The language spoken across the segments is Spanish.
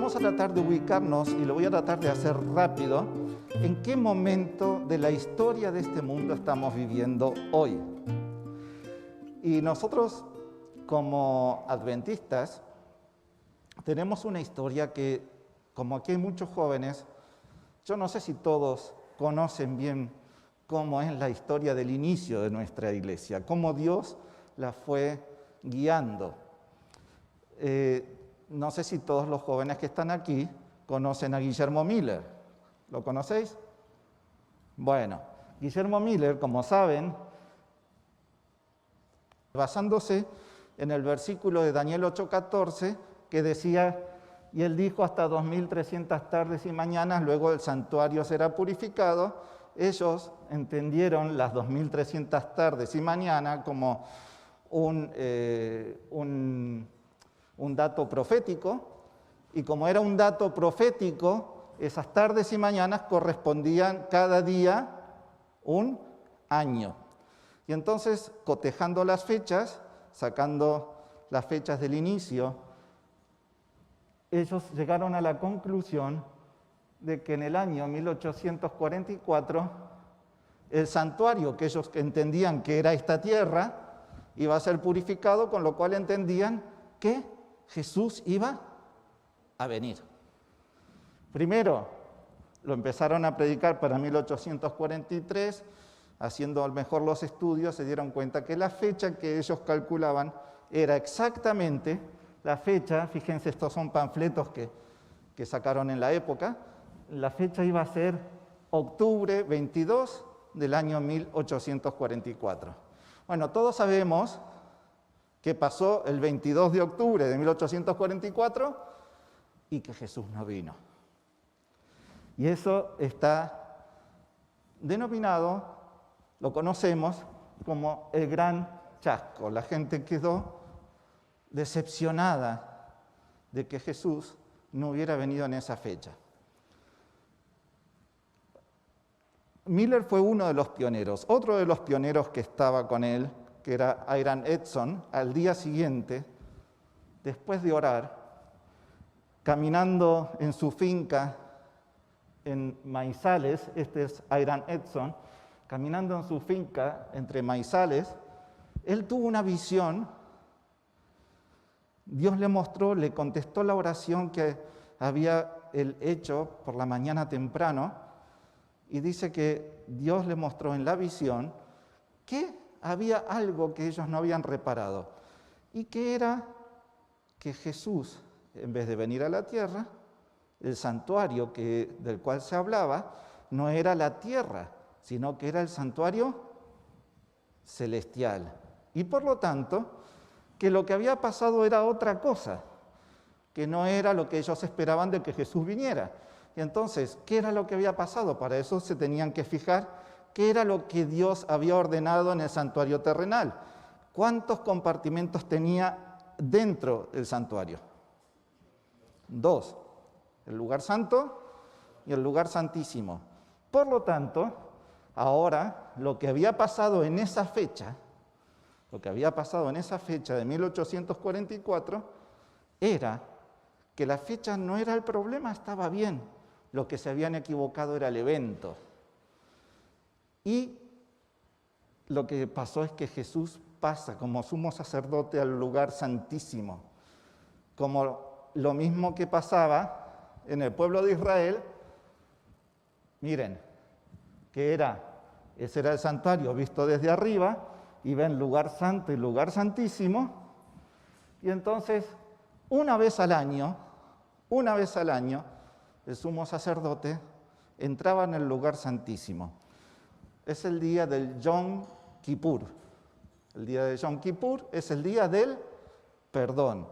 vamos a tratar de ubicarnos, y lo voy a tratar de hacer rápido, en qué momento de la historia de este mundo estamos viviendo hoy. Y nosotros, como adventistas, tenemos una historia que, como aquí hay muchos jóvenes, yo no sé si todos conocen bien cómo es la historia del inicio de nuestra iglesia, cómo Dios la fue guiando. No sé si todos los jóvenes que están aquí conocen a Guillermo Miller. ¿Lo conocéis? Bueno, Guillermo Miller, como saben, basándose en el versículo de Daniel 8:14, que decía, y él dijo, hasta 2300 tardes y mañanas, luego el santuario será purificado. Ellos entendieron las 2300 tardes y mañana como un dato profético, y como era un dato profético, esas tardes y mañanas correspondían cada día un año. Y entonces, cotejando las fechas, sacando las fechas del inicio, ellos llegaron a la conclusión de que en el año 1844 el santuario que ellos entendían que era esta tierra iba a ser purificado, con lo cual entendían que Jesús iba a venir. Primero lo empezaron a predicar para 1843, haciendo a lo mejor los estudios, se dieron cuenta que la fecha que ellos calculaban era exactamente la fecha, fíjense, estos son panfletos que sacaron en la época, la fecha iba a ser octubre 22 del año 1844. Bueno, todos sabemos qué pasó el 22 de octubre de 1844 y que Jesús no vino. Y eso está denominado, lo conocemos como el gran chasco. La gente quedó decepcionada de que Jesús no hubiera venido en esa fecha. Miller fue uno de los pioneros. Otro de los pioneros que estaba con él, que era Hiram Edson, al día siguiente, después de orar, caminando en su finca en Maizales, este es Hiram Edson, caminando en su finca entre Maizales, él tuvo una visión. Dios le mostró, le contestó la oración que había él hecho por la mañana temprano, y dice que Dios le mostró en la visión que había algo que ellos no habían reparado, y que era que Jesús, en vez de venir a la tierra, el santuario del cual se hablaba no era la tierra, sino que era el santuario celestial. Y por lo tanto, que lo que había pasado era otra cosa, que no era lo que ellos esperaban de que Jesús viniera. Y entonces, ¿qué era lo que había pasado? Para eso se tenían que fijar qué era lo que Dios había ordenado en el santuario terrenal. ¿Cuántos compartimentos tenía dentro del santuario? 2. El lugar santo y el lugar santísimo. Por lo tanto, ahora lo que había pasado en esa fecha, de 1844, era que la fecha no era el problema, estaba bien. Lo que se habían equivocado era el evento. Y lo que pasó es que Jesús pasa como sumo sacerdote al lugar santísimo, como lo mismo que pasaba en el pueblo de Israel. Miren, ese era el santuario visto desde arriba, y ven lugar santo y lugar santísimo, y entonces una vez al año, el sumo sacerdote entraba en el lugar santísimo. Es el día del Yom Kippur. El día de Yom Kippur es el día del perdón.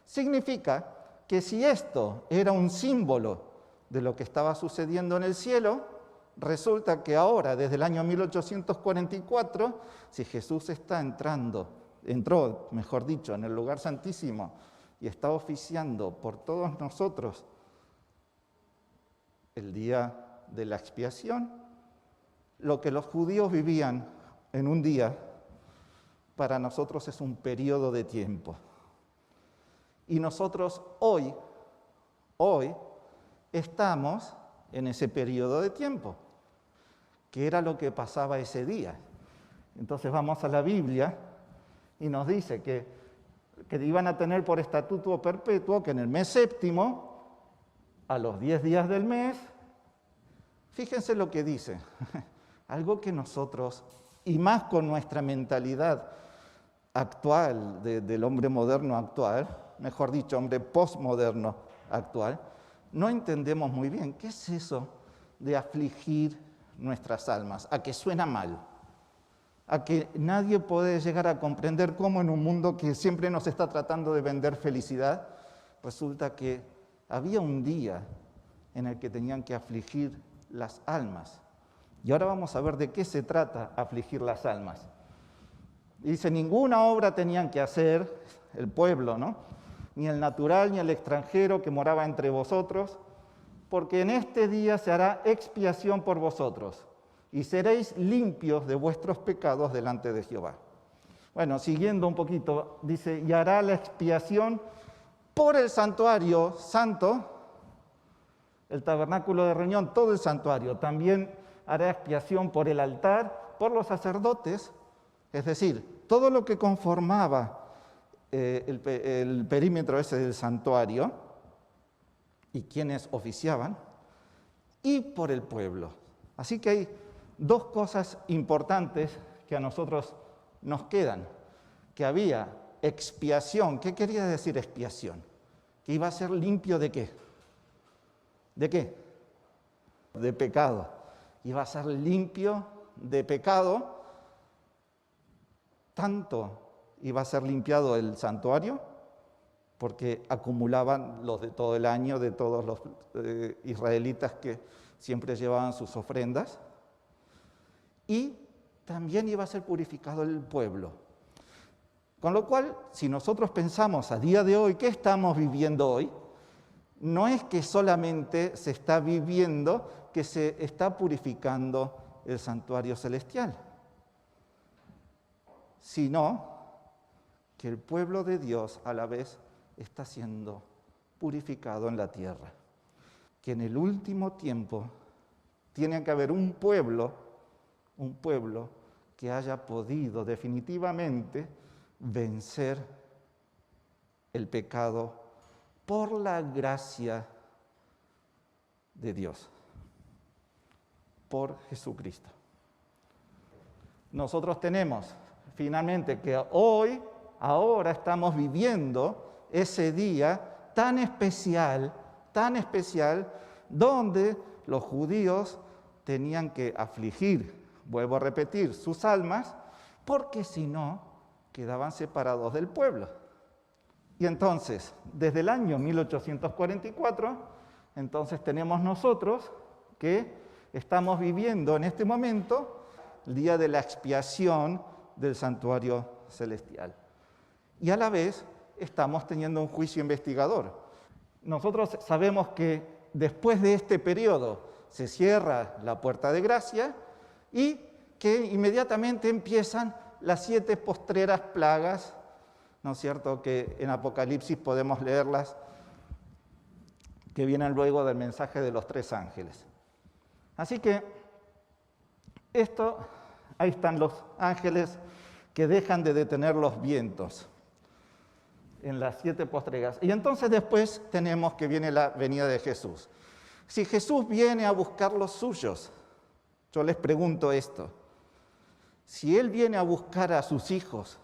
Significa que si esto era un símbolo de lo que estaba sucediendo en el cielo, resulta que ahora, desde el año 1844, si Jesús entró, mejor dicho, en el lugar santísimo y está oficiando por todos nosotros el día de la expiación, lo que los judíos vivían en un día, para nosotros es un periodo de tiempo. Y nosotros hoy hoy estamos en ese periodo de tiempo, que era lo que pasaba ese día. Entonces vamos a la Biblia y nos dice que iban a tener por estatuto perpetuo que en el mes séptimo, a los 10 días del mes, fíjense lo que dice, algo que nosotros, y más con nuestra mentalidad actual, del hombre moderno actual, mejor dicho, hombre postmoderno actual, no entendemos muy bien qué es eso de afligir nuestras almas, a que suena mal, a que nadie puede llegar a comprender cómo en un mundo que siempre nos está tratando de vender felicidad, resulta que había un día en el que tenían que afligir las almas. Y ahora vamos a ver de qué se trata afligir las almas. Dice, ninguna obra tenían que hacer el pueblo, ¿no? Ni el natural ni el extranjero que moraba entre vosotros, porque en este día se hará expiación por vosotros y seréis limpios de vuestros pecados delante de Jehová. Bueno, siguiendo un poquito, dice, y hará la expiación por el santuario santo, el tabernáculo de reunión, todo el santuario. También hará expiación por el altar, por los sacerdotes, es decir, todo lo que conformaba el perímetro ese del santuario y quienes oficiaban, y por el pueblo. Así que hay dos cosas importantes que a nosotros nos quedan, que había expiación. ¿Qué quería decir expiación? Que iba a ser limpio ¿de qué? ¿De qué? De pecado. Iba a ser limpio de pecado, tanto iba a ser limpiado el santuario, porque acumulaban los de todo el año, de todos los israelitas que siempre llevaban sus ofrendas, y también iba a ser purificado el pueblo. Con lo cual, si nosotros pensamos a día de hoy, ¿qué estamos viviendo hoy? No es que solamente se está viviendo, que se está purificando el santuario celestial, sino que el pueblo de Dios a la vez está siendo purificado en la tierra. Que en el último tiempo tiene que haber un pueblo que haya podido definitivamente vencer el pecado por la gracia de Dios, por Jesucristo. Nosotros tenemos finalmente que ahora estamos viviendo ese día tan especial, donde los judíos tenían que afligir, vuelvo a repetir, sus almas, porque si no, quedaban separados del pueblo. Y entonces, desde el año 1844, entonces tenemos nosotros que estamos viviendo en este momento el día de la expiación del santuario celestial. Y a la vez estamos teniendo un juicio investigador. Nosotros sabemos que después de este periodo se cierra la puerta de gracia y que inmediatamente empiezan las 7 postreras plagas, ¿no es cierto?, que en Apocalipsis podemos leerlas, que vienen luego del mensaje de los 3 ángeles. Así que ahí están los ángeles que dejan de detener los vientos en las 7 postreras. Y entonces después tenemos que viene la venida de Jesús. Si Jesús viene a buscar los suyos, yo les pregunto esto, si Él viene a buscar a sus hijos,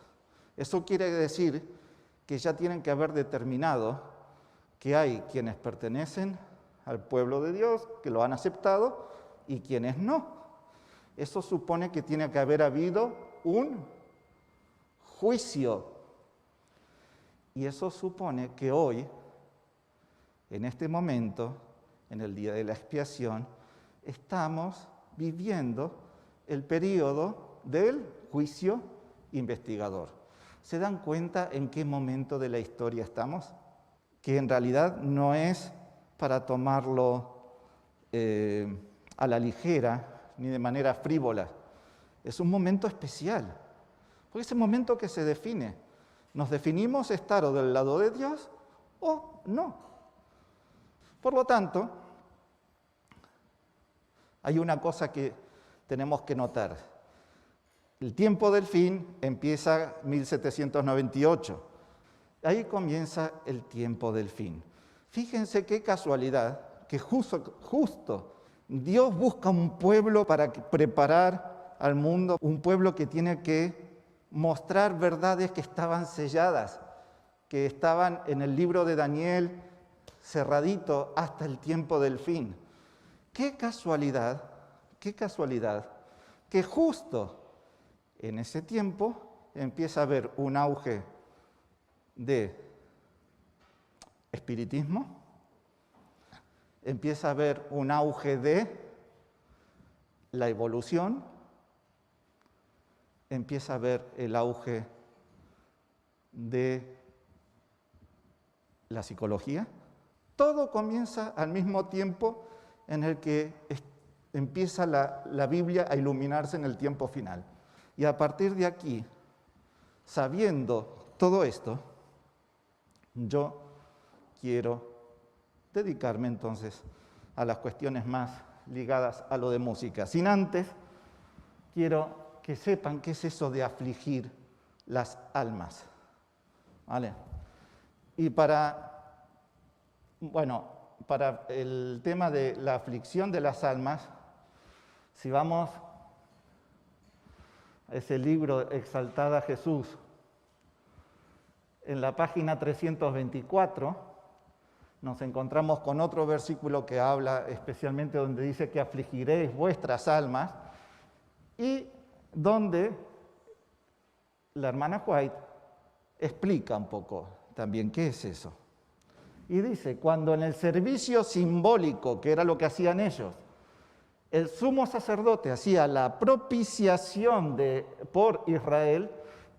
eso quiere decir que ya tienen que haber determinado que hay quienes pertenecen al pueblo de Dios, que lo han aceptado, y quienes no. Eso supone que tiene que haber habido un juicio. Y eso supone que hoy, en este momento, en el día de la expiación, estamos viviendo el periodo del juicio investigador. ¿Se dan cuenta en qué momento de la historia estamos? Que en realidad no es para tomarlo a la ligera ni de manera frívola. Es un momento especial, porque es el momento que se define. ¿Nos definimos estar o del lado de Dios o no? Por lo tanto, hay una cosa que tenemos que notar. El tiempo del fin empieza en 1798. Ahí comienza el tiempo del fin. Fíjense qué casualidad que justo Dios busca un pueblo para preparar al mundo, un pueblo que tiene que mostrar verdades que estaban selladas, que estaban en el libro de Daniel cerradito hasta el tiempo del fin. Qué casualidad que justo en ese tiempo empieza a haber un auge de espiritismo, empieza a haber un auge de la evolución, empieza a haber el auge de la psicología. Todo comienza al mismo tiempo en el que empieza la Biblia a iluminarse en el tiempo final. Y a partir de aquí, sabiendo todo esto, yo quiero dedicarme entonces a las cuestiones más ligadas a lo de música. Sin antes, quiero que sepan qué es eso de afligir las almas. ¿Vale? Y para el tema de la aflicción de las almas, si vamos a ese libro Exaltada Jesús, en la página 324, nos encontramos con otro versículo que habla especialmente donde dice que afligiréis vuestras almas y donde la hermana White explica un poco también qué es eso. Y dice, cuando en el servicio simbólico, que era lo que hacían ellos, el sumo sacerdote hacía la propiciación por Israel,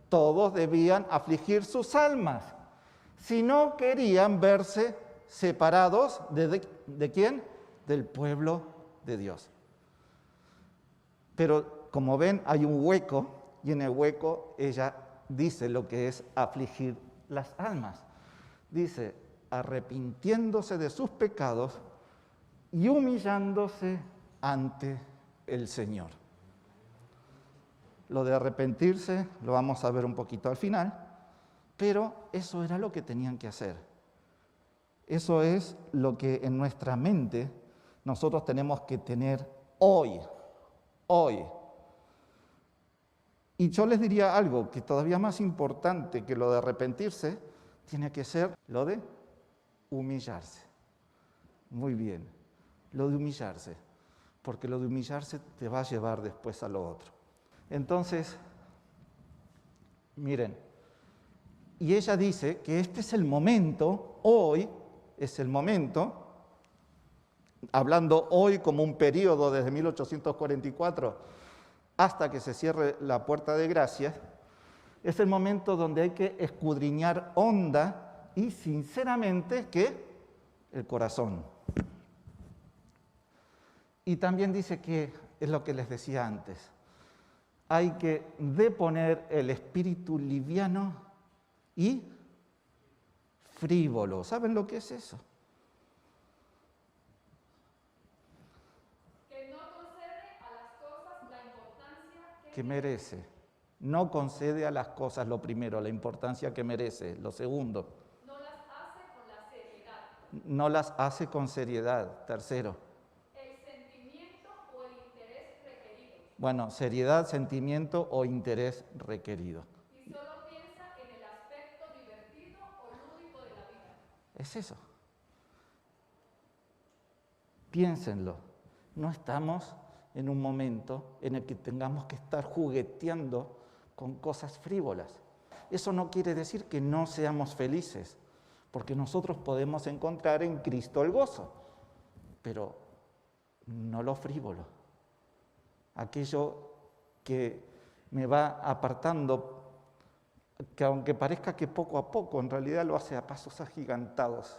todos debían afligir sus almas, si no querían verse separados ¿de quién? Del pueblo de Dios. Pero como ven, hay un hueco, y en el hueco ella dice lo que es afligir las almas. Dice, arrepintiéndose de sus pecados y humillándose ante el Señor. Lo de arrepentirse lo vamos a ver un poquito al final, pero eso era lo que tenían que hacer. Eso es lo que en nuestra mente nosotros tenemos que tener hoy. Y yo les diría algo que todavía más importante que lo de arrepentirse, tiene que ser lo de humillarse. Muy bien, lo de humillarse, porque lo de humillarse te va a llevar después a lo otro. Entonces, miren, y ella dice que este es el momento, hoy es el momento, hablando hoy como un periodo desde 1844 hasta que se cierre la puerta de gracia, es el momento donde hay que escudriñar honda y sinceramente ¿qué? El corazón. Y también dice que es lo que les decía antes, hay que deponer el espíritu liviano y frívolo. ¿Saben lo que es eso? Que no concede a las cosas la importancia que merece. No concede a las cosas, lo primero, la importancia que merece. Lo segundo, no las hace con la seriedad. no las hace con seriedad. Tercero, El sentimiento o el interés requerido. bueno, seriedad, sentimiento o interés requerido. Y solo piensa en el aspecto divertido o lúdico de la vida. Es eso. Piénsenlo. No estamos en un momento en el que tengamos que estar jugueteando con cosas frívolas. Eso no quiere decir que no seamos felices, porque nosotros podemos encontrar en Cristo el gozo, pero no lo frívolo. Aquello que me va apartando, que aunque parezca que poco a poco, en realidad lo hace a pasos agigantados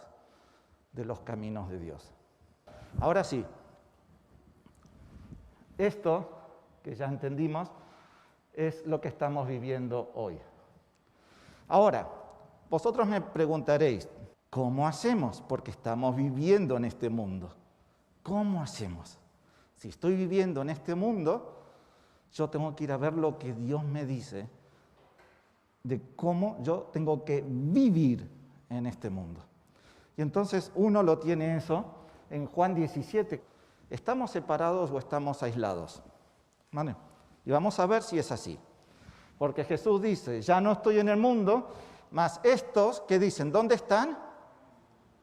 de los caminos de Dios. Ahora sí, esto que ya entendimos es lo que estamos viviendo hoy. Ahora, vosotros me preguntaréis, ¿Cómo hacemos? Porque estamos viviendo en este mundo. ¿Cómo hacemos? Si estoy viviendo en este mundo, yo tengo que ir a ver lo que Dios me dice de cómo yo tengo que vivir en este mundo. Y entonces uno lo tiene eso en Juan 17. ¿Estamos separados o estamos aislados? ¿Vale? Y vamos a ver si es así. Porque Jesús dice, ya no estoy en el mundo, mas estos que dicen, ¿dónde están?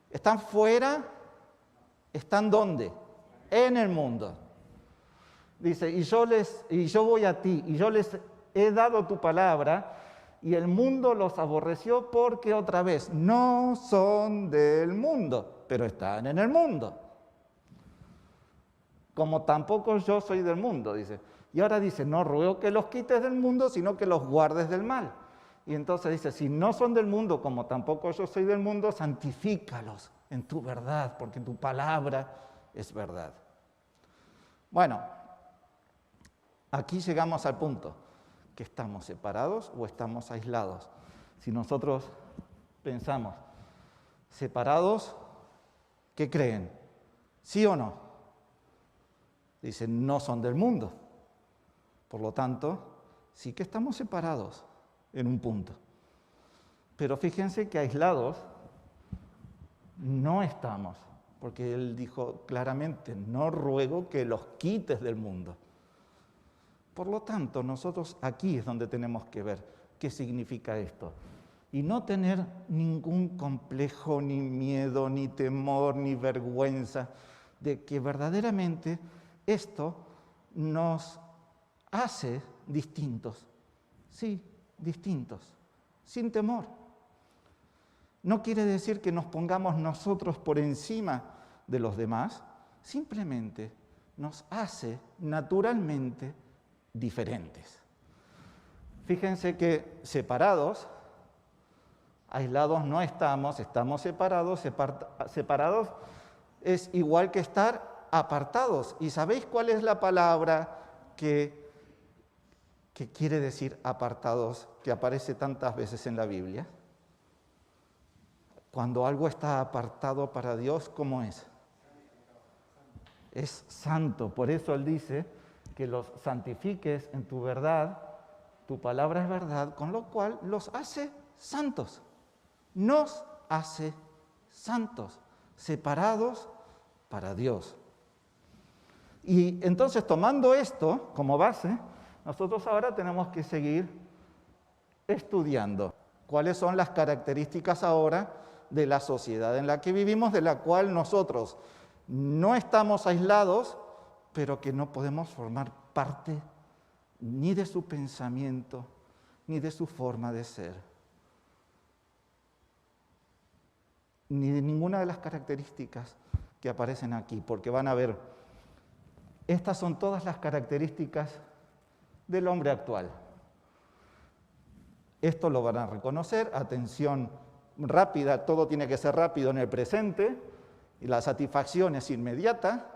¿Están fuera? ¿Están dónde? En el mundo. Dice, y yo voy a ti, y yo les he dado tu palabra, y el mundo los aborreció porque otra vez no son del mundo, pero están en el mundo. Como tampoco yo soy del mundo, dice. Y ahora dice, no ruego que los quites del mundo, sino que los guardes del mal. Y entonces dice, si no son del mundo, como tampoco yo soy del mundo, santifícalos en tu verdad, porque tu palabra es verdad. Bueno, aquí llegamos al punto, que estamos separados o estamos aislados. Si nosotros pensamos, separados, ¿qué creen? ¿Sí o no? Dicen, no son del mundo. Por lo tanto, sí que estamos separados en un punto. Pero fíjense que aislados no estamos, porque Él dijo claramente, no ruego que los quites del mundo. Por lo tanto, nosotros aquí es donde tenemos que ver qué significa esto. Y no tener ningún complejo, ni miedo, ni temor, ni vergüenza, de que verdaderamente esto nos hace distintos. Sí, distintos, sin temor. No quiere decir que nos pongamos nosotros por encima de los demás, simplemente nos hace naturalmente diferentes. Fíjense que separados, aislados no estamos, estamos separados, separados es igual que estar apartados. ¿Y sabéis cuál es la palabra que quiere decir apartados, que aparece tantas veces en la Biblia? Cuando algo está apartado para Dios, ¿cómo es? Es santo. Por eso Él dice que los santifiques en tu verdad, tu palabra es verdad, con lo cual los hace santos. Nos hace santos, separados para Dios. Y entonces, tomando esto como base, nosotros ahora tenemos que seguir estudiando cuáles son las características ahora de la sociedad en la que vivimos, de la cual nosotros no estamos aislados, pero que no podemos formar parte ni de su pensamiento, ni de su forma de ser, ni de ninguna de las características que aparecen aquí, porque van a ver, estas son todas las características del hombre actual. Esto lo van a reconocer, atención rápida, todo tiene que ser rápido en el presente, y la satisfacción es inmediata,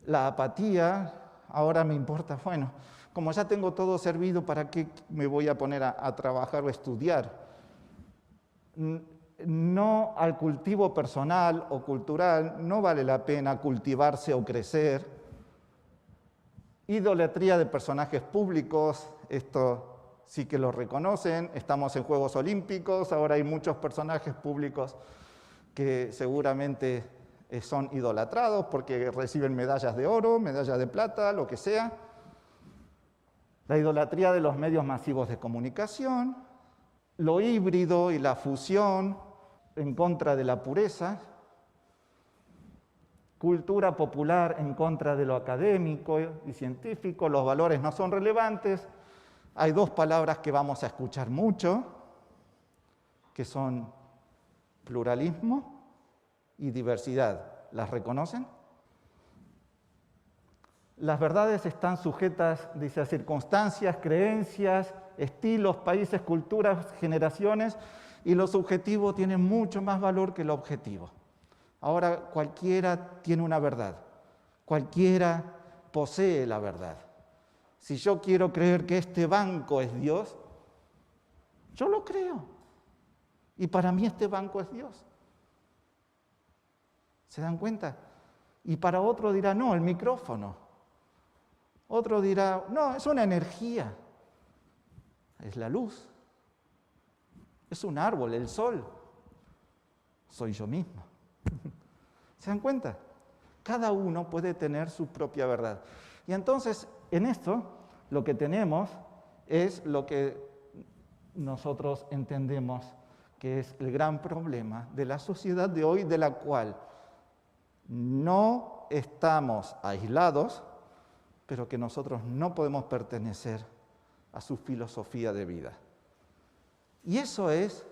la apatía, ahora me importa, bueno, como ya tengo todo servido, ¿para qué me voy a poner a trabajar o estudiar? No al cultivo personal o cultural, no vale la pena cultivarse o crecer. Idolatría de personajes públicos, esto sí que lo reconocen, estamos en Juegos Olímpicos, ahora hay muchos personajes públicos que seguramente son idolatrados porque reciben medallas de oro, medallas de plata, lo que sea. La idolatría de los medios masivos de comunicación, lo híbrido y la fusión en contra de la pureza, cultura popular en contra de lo académico y científico, los valores no son relevantes. Hay dos palabras que vamos a escuchar mucho, que son pluralismo y diversidad. ¿Las reconocen? Las verdades están sujetas, dice, a circunstancias, creencias, estilos, países, culturas, generaciones, y lo subjetivo tiene mucho más valor que lo objetivo. Ahora cualquiera tiene una verdad, cualquiera posee la verdad. Si yo quiero creer que este banco es Dios, yo lo creo. Y para mí este banco es Dios. ¿Se dan cuenta? Y para otro dirá, no, el micrófono. Otro dirá, no, es una energía. Es la luz. Es un árbol, el sol. Soy yo mismo. ¿Se dan cuenta? Cada uno puede tener su propia verdad. Y entonces, en esto, lo que tenemos es lo que nosotros entendemos que es el gran problema de la sociedad de hoy, de la cual no estamos aislados, pero que nosotros no podemos pertenecer a su filosofía de vida. Y eso es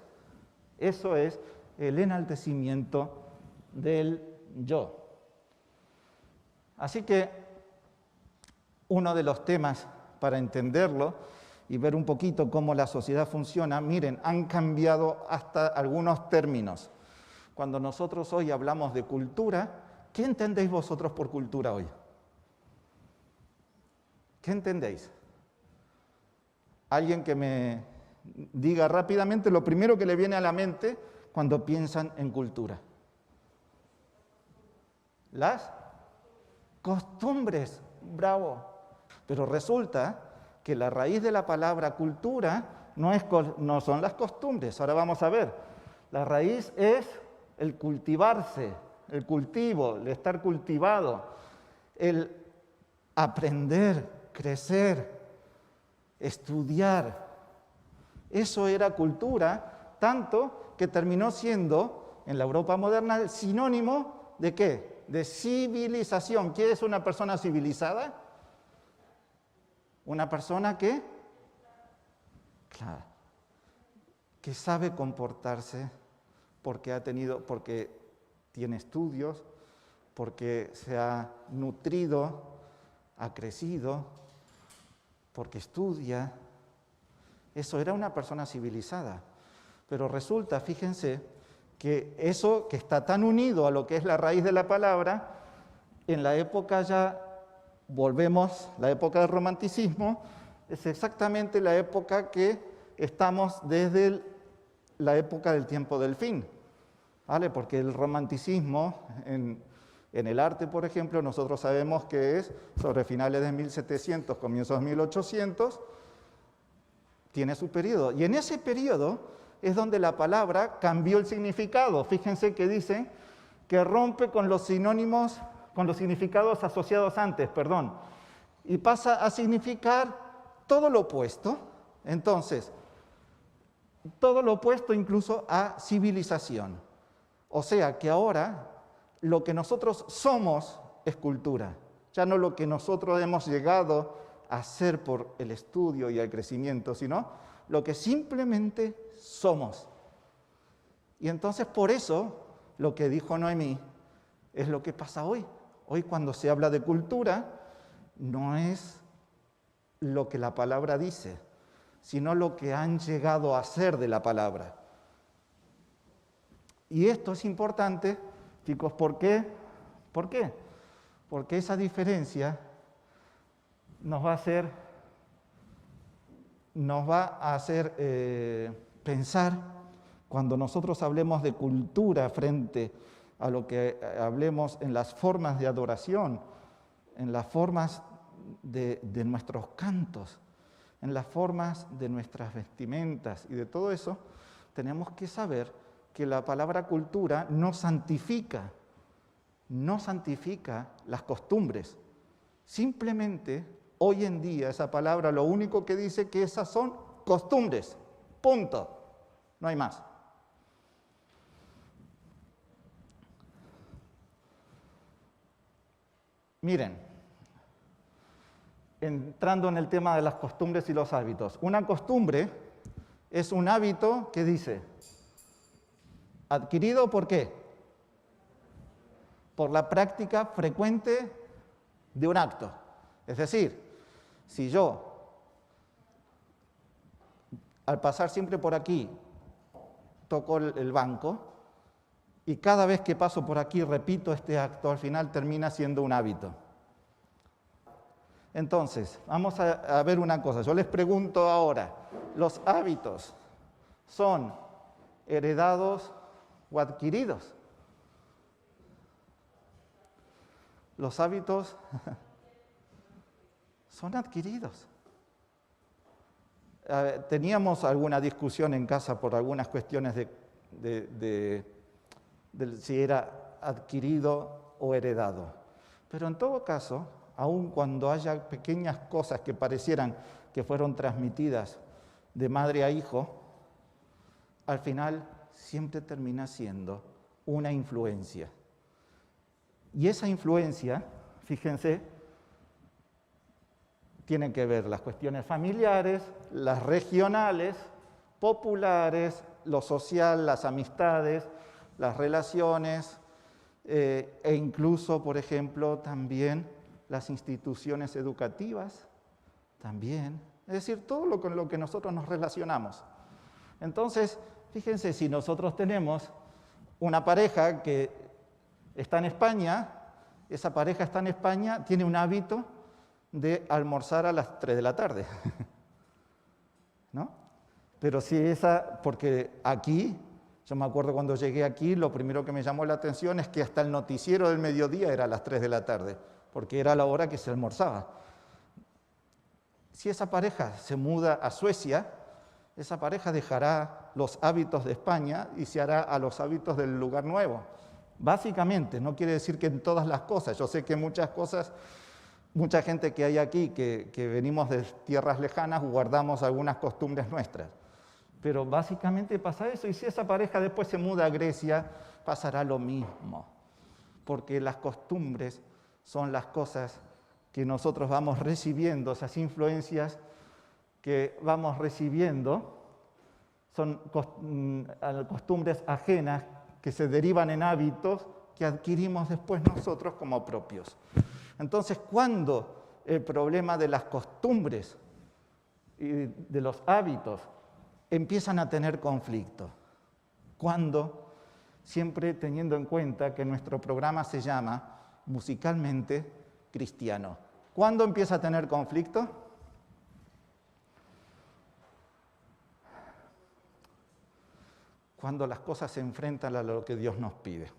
el enaltecimiento del yo. Así que uno de los temas para entenderlo y ver un poquito cómo la sociedad funciona, miren, han cambiado hasta algunos términos. Cuando nosotros hoy hablamos de cultura, ¿qué entendéis vosotros por cultura hoy? ¿Qué entendéis? Alguien que me diga rápidamente lo primero que le viene a la mente cuando piensan en cultura. Las costumbres, bravo. Pero resulta que la raíz de la palabra cultura no son las costumbres. Ahora vamos a ver. La raíz es el cultivarse, el cultivo, el estar cultivado, el aprender, crecer, estudiar. Eso era cultura, tanto que terminó siendo, en la Europa moderna, el sinónimo ¿de qué? De civilización. ¿Qué es una persona civilizada? Una persona que, claro, que sabe comportarse porque tiene estudios, porque se ha nutrido, ha crecido, porque estudia. Eso era una persona civilizada. Pero resulta, fíjense, que eso que está tan unido a lo que es la raíz de la palabra, en la época ya volvemos, la época del romanticismo, es exactamente la época que estamos desde la época del tiempo del fin, ¿vale? Porque el romanticismo en el arte, por ejemplo, nosotros sabemos que es sobre finales de 1700, comienzos de 1800, tiene su periodo. Y en ese periodo es donde la palabra cambió el significado. Fíjense que dice que rompe con los sinónimos, con los significados asociados antes, y pasa a significar todo lo opuesto. Entonces, todo lo opuesto incluso a civilización. O sea que ahora lo que nosotros somos es cultura, ya no lo que nosotros hemos llegado a hacer por el estudio y el crecimiento, sino lo que simplemente somos. Y entonces por eso lo que dijo Noemí es lo que pasa hoy. Hoy cuando se habla de cultura no es lo que la palabra dice, sino lo que han llegado a ser de la palabra. Y esto es importante, chicos, ¿por qué? ¿Por qué? Porque esa diferencia nos va a hacer pensar, cuando nosotros hablemos de cultura frente a lo que hablemos en las formas de adoración, en las formas de nuestros cantos, en las formas de nuestras vestimentas y de todo eso, tenemos que saber que la palabra cultura no santifica las costumbres. Simplemente, hoy en día, esa palabra lo único que dice que esas son costumbres. Punto. No hay más. Miren, entrando en el tema de las costumbres y los hábitos. Una costumbre es un hábito que dice, adquirido ¿por qué? Por la práctica frecuente de un acto. Es decir, si yo, al pasar siempre por aquí, toco el banco, y cada vez que paso por aquí repito este acto, al final termina siendo un hábito. Entonces, vamos a ver una cosa. Yo les pregunto ahora, ¿los hábitos son heredados o adquiridos. Los hábitos son adquiridos. Teníamos alguna discusión en casa por algunas cuestiones de si era adquirido o heredado. Pero en todo caso, aun cuando haya pequeñas cosas que parecieran que fueron transmitidas de madre a hijo, al final siempre termina siendo una influencia. Y esa influencia, fíjense, tiene que ver las cuestiones familiares, las regionales, populares, lo social, las amistades, las relaciones, e incluso, por ejemplo, también las instituciones educativas, también. Es decir, todo lo con lo que nosotros nos relacionamos. Entonces, fíjense, si nosotros tenemos una pareja que está en España, esa pareja está en España, tiene un hábito de almorzar a las 3 de la tarde, ¿no? Pero si porque aquí, yo me acuerdo cuando llegué aquí, lo primero que me llamó la atención es que hasta el noticiero del mediodía era a las 3 de la tarde, porque era la hora que se almorzaba. Si esa pareja se muda a Suecia, esa pareja dejará los hábitos de España y se hará a los hábitos del lugar nuevo. Básicamente, no quiere decir que en todas las cosas. Yo sé que muchas cosas, mucha gente que hay aquí, que venimos de tierras lejanas, guardamos algunas costumbres nuestras. Pero básicamente pasa eso. Y si esa pareja después se muda a Grecia, pasará lo mismo. Porque las costumbres son las cosas que nosotros vamos recibiendo, esas influencias que vamos recibiendo, son costumbres ajenas que se derivan en hábitos que adquirimos después nosotros como propios. Entonces, cuando el problema de las costumbres y de los hábitos empiezan a tener conflicto, cuando, siempre teniendo en cuenta que nuestro programa se llama Musicalmente Cristiano, ¿cuándo empieza a tener conflicto? Cuando las cosas se enfrentan a lo que Dios nos pide.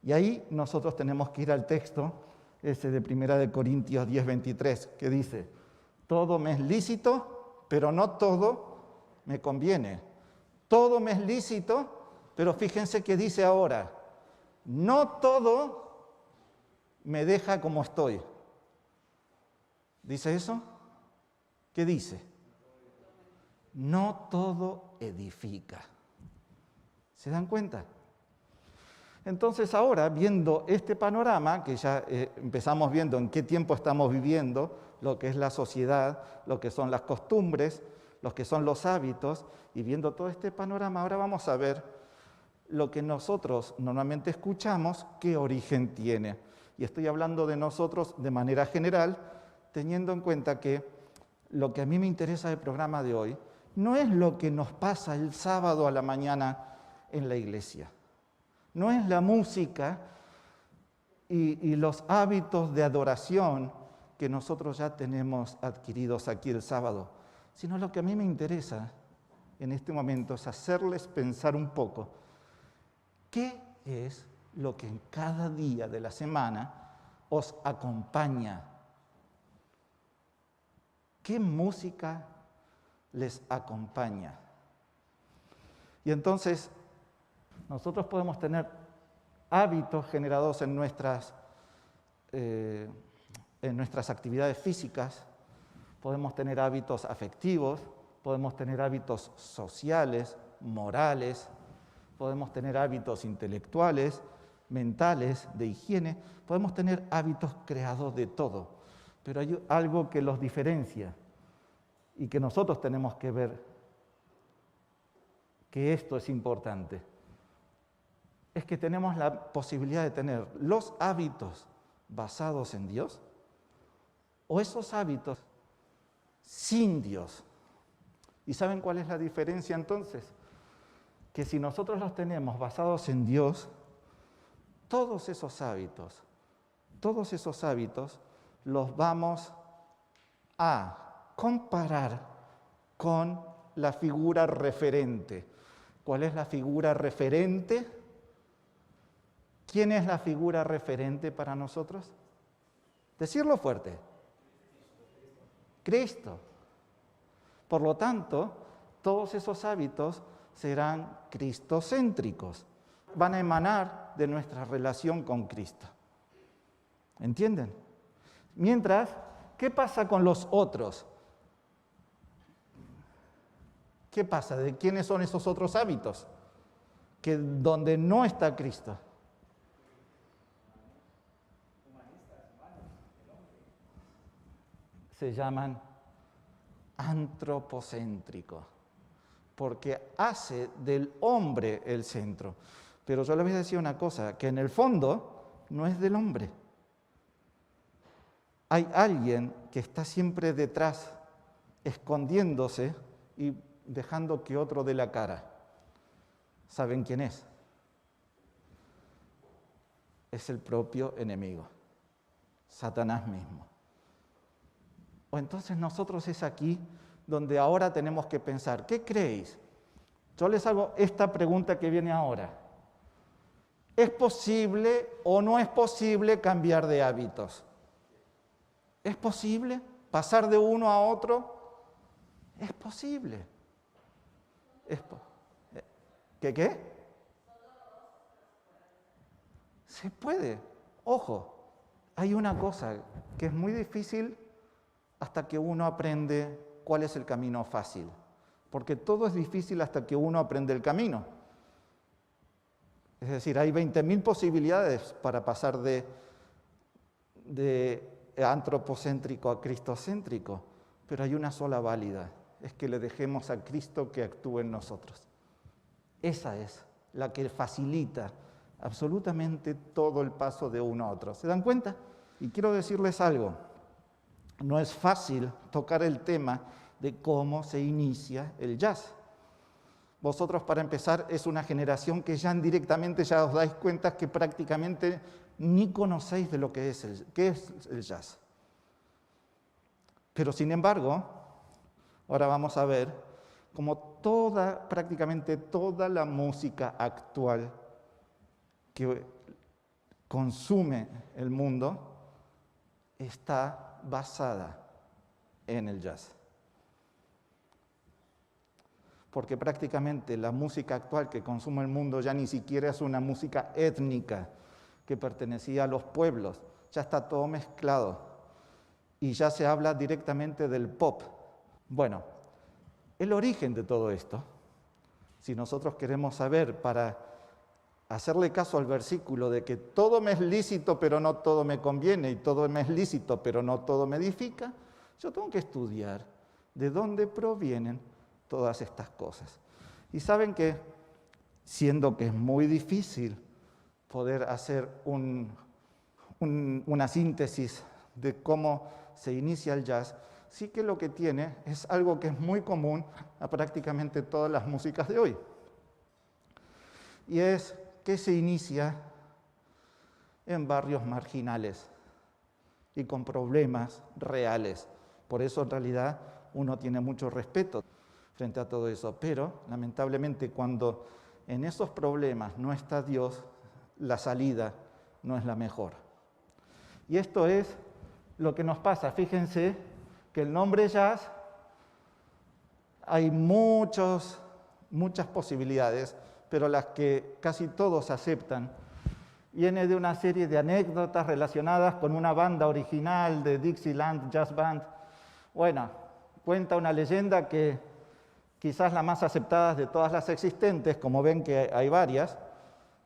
Y ahí nosotros tenemos que ir al texto ese de 1 Corintios 10:23, que dice: todo me es lícito, pero no todo me conviene. Todo me es lícito, pero fíjense que dice ahora: no todo me deja como estoy. ¿Dice eso? ¿Qué dice? No todo edifica. ¿Se dan cuenta? Entonces ahora, viendo este panorama, que ya empezamos viendo en qué tiempo estamos viviendo, lo que es la sociedad, lo que son las costumbres, lo que son los hábitos, y viendo todo este panorama, ahora vamos a ver lo que nosotros normalmente escuchamos, qué origen tiene. Y estoy hablando de nosotros de manera general, teniendo en cuenta que lo que a mí me interesa del programa de hoy no es lo que nos pasa el sábado a la mañana en la iglesia. No es la música y los hábitos de adoración que nosotros ya tenemos adquiridos aquí el sábado, sino lo que a mí me interesa en este momento es hacerles pensar un poco qué es lo que en cada día de la semana os acompaña. ¿Qué música les acompaña? Y entonces nosotros podemos tener hábitos generados en nuestras actividades físicas, podemos tener hábitos afectivos, podemos tener hábitos sociales, morales, podemos tener hábitos intelectuales, mentales, de higiene, podemos tener hábitos creados de todo, pero hay algo que los diferencia y que nosotros tenemos que ver que esto es importante. Es que tenemos la posibilidad de tener los hábitos basados en Dios o esos hábitos sin Dios. ¿Y saben cuál es la diferencia entonces? Que si nosotros los tenemos basados en Dios, todos esos hábitos los vamos a comparar con la figura referente. ¿Cuál es la figura referente? ¿Quién es la figura referente para nosotros? Decirlo fuerte. Cristo. Por lo tanto, todos esos hábitos serán cristocéntricos. Van a emanar de nuestra relación con Cristo. ¿Entienden? Mientras, ¿qué pasa con los otros? ¿Qué pasa? ¿De quiénes son esos otros hábitos? Que donde no está Cristo. Se llaman antropocéntricos, porque hace del hombre el centro. Pero yo les voy a decir una cosa, que en el fondo no es del hombre. Hay alguien que está siempre detrás, escondiéndose y dejando que otro dé la cara. ¿Saben quién es? Es el propio enemigo, Satanás mismo. O entonces nosotros es aquí donde ahora tenemos que pensar, ¿qué creéis? Yo les hago esta pregunta que viene ahora. ¿Es posible o no es posible cambiar de hábitos? ¿Es posible pasar de uno a otro? Es posible. ¿Qué? Se puede. Ojo, hay una cosa que es muy difícil hasta que uno aprende cuál es el camino fácil. Porque todo es difícil hasta que uno aprende el camino. Es decir, hay 20.000 posibilidades para pasar de antropocéntrico a cristocéntrico, pero hay una sola válida, es que le dejemos a Cristo que actúe en nosotros. Esa es la que facilita absolutamente todo el paso de uno a otro. ¿Se dan cuenta? Y quiero decirles algo. No es fácil tocar el tema de cómo se inicia el jazz. Vosotros, para empezar, es una generación que ya directamente ya os dais cuenta que prácticamente ni conocéis de lo que es el jazz. Pero sin embargo, ahora vamos a ver cómo prácticamente toda la música actual que consume el mundo está basada en el jazz. Porque prácticamente la música actual que consume el mundo ya ni siquiera es una música étnica que pertenecía a los pueblos, ya está todo mezclado y ya se habla directamente del pop. Bueno, el origen de todo esto, si nosotros queremos saber para hacerle caso al versículo de que todo me es lícito pero no todo me conviene y todo me es lícito pero no todo me edifica, yo tengo que estudiar de dónde provienen todas estas cosas. Y saben que, siendo que es muy difícil poder hacer una síntesis de cómo se inicia el jazz, sí que lo que tiene es algo que es muy común a prácticamente todas las músicas de hoy. Y es que se inicia en barrios marginales y con problemas reales. Por eso, en realidad, uno tiene mucho respeto frente a todo eso, pero lamentablemente cuando en esos problemas no está Dios, la salida no es la mejor. Y esto es lo que nos pasa. Fíjense que el nombre jazz, hay muchas posibilidades, pero las que casi todos aceptan, viene de una serie de anécdotas relacionadas con una banda original de Dixieland Jazz Band. Bueno, cuenta una leyenda que quizás la más aceptada de todas las existentes, como ven que hay varias,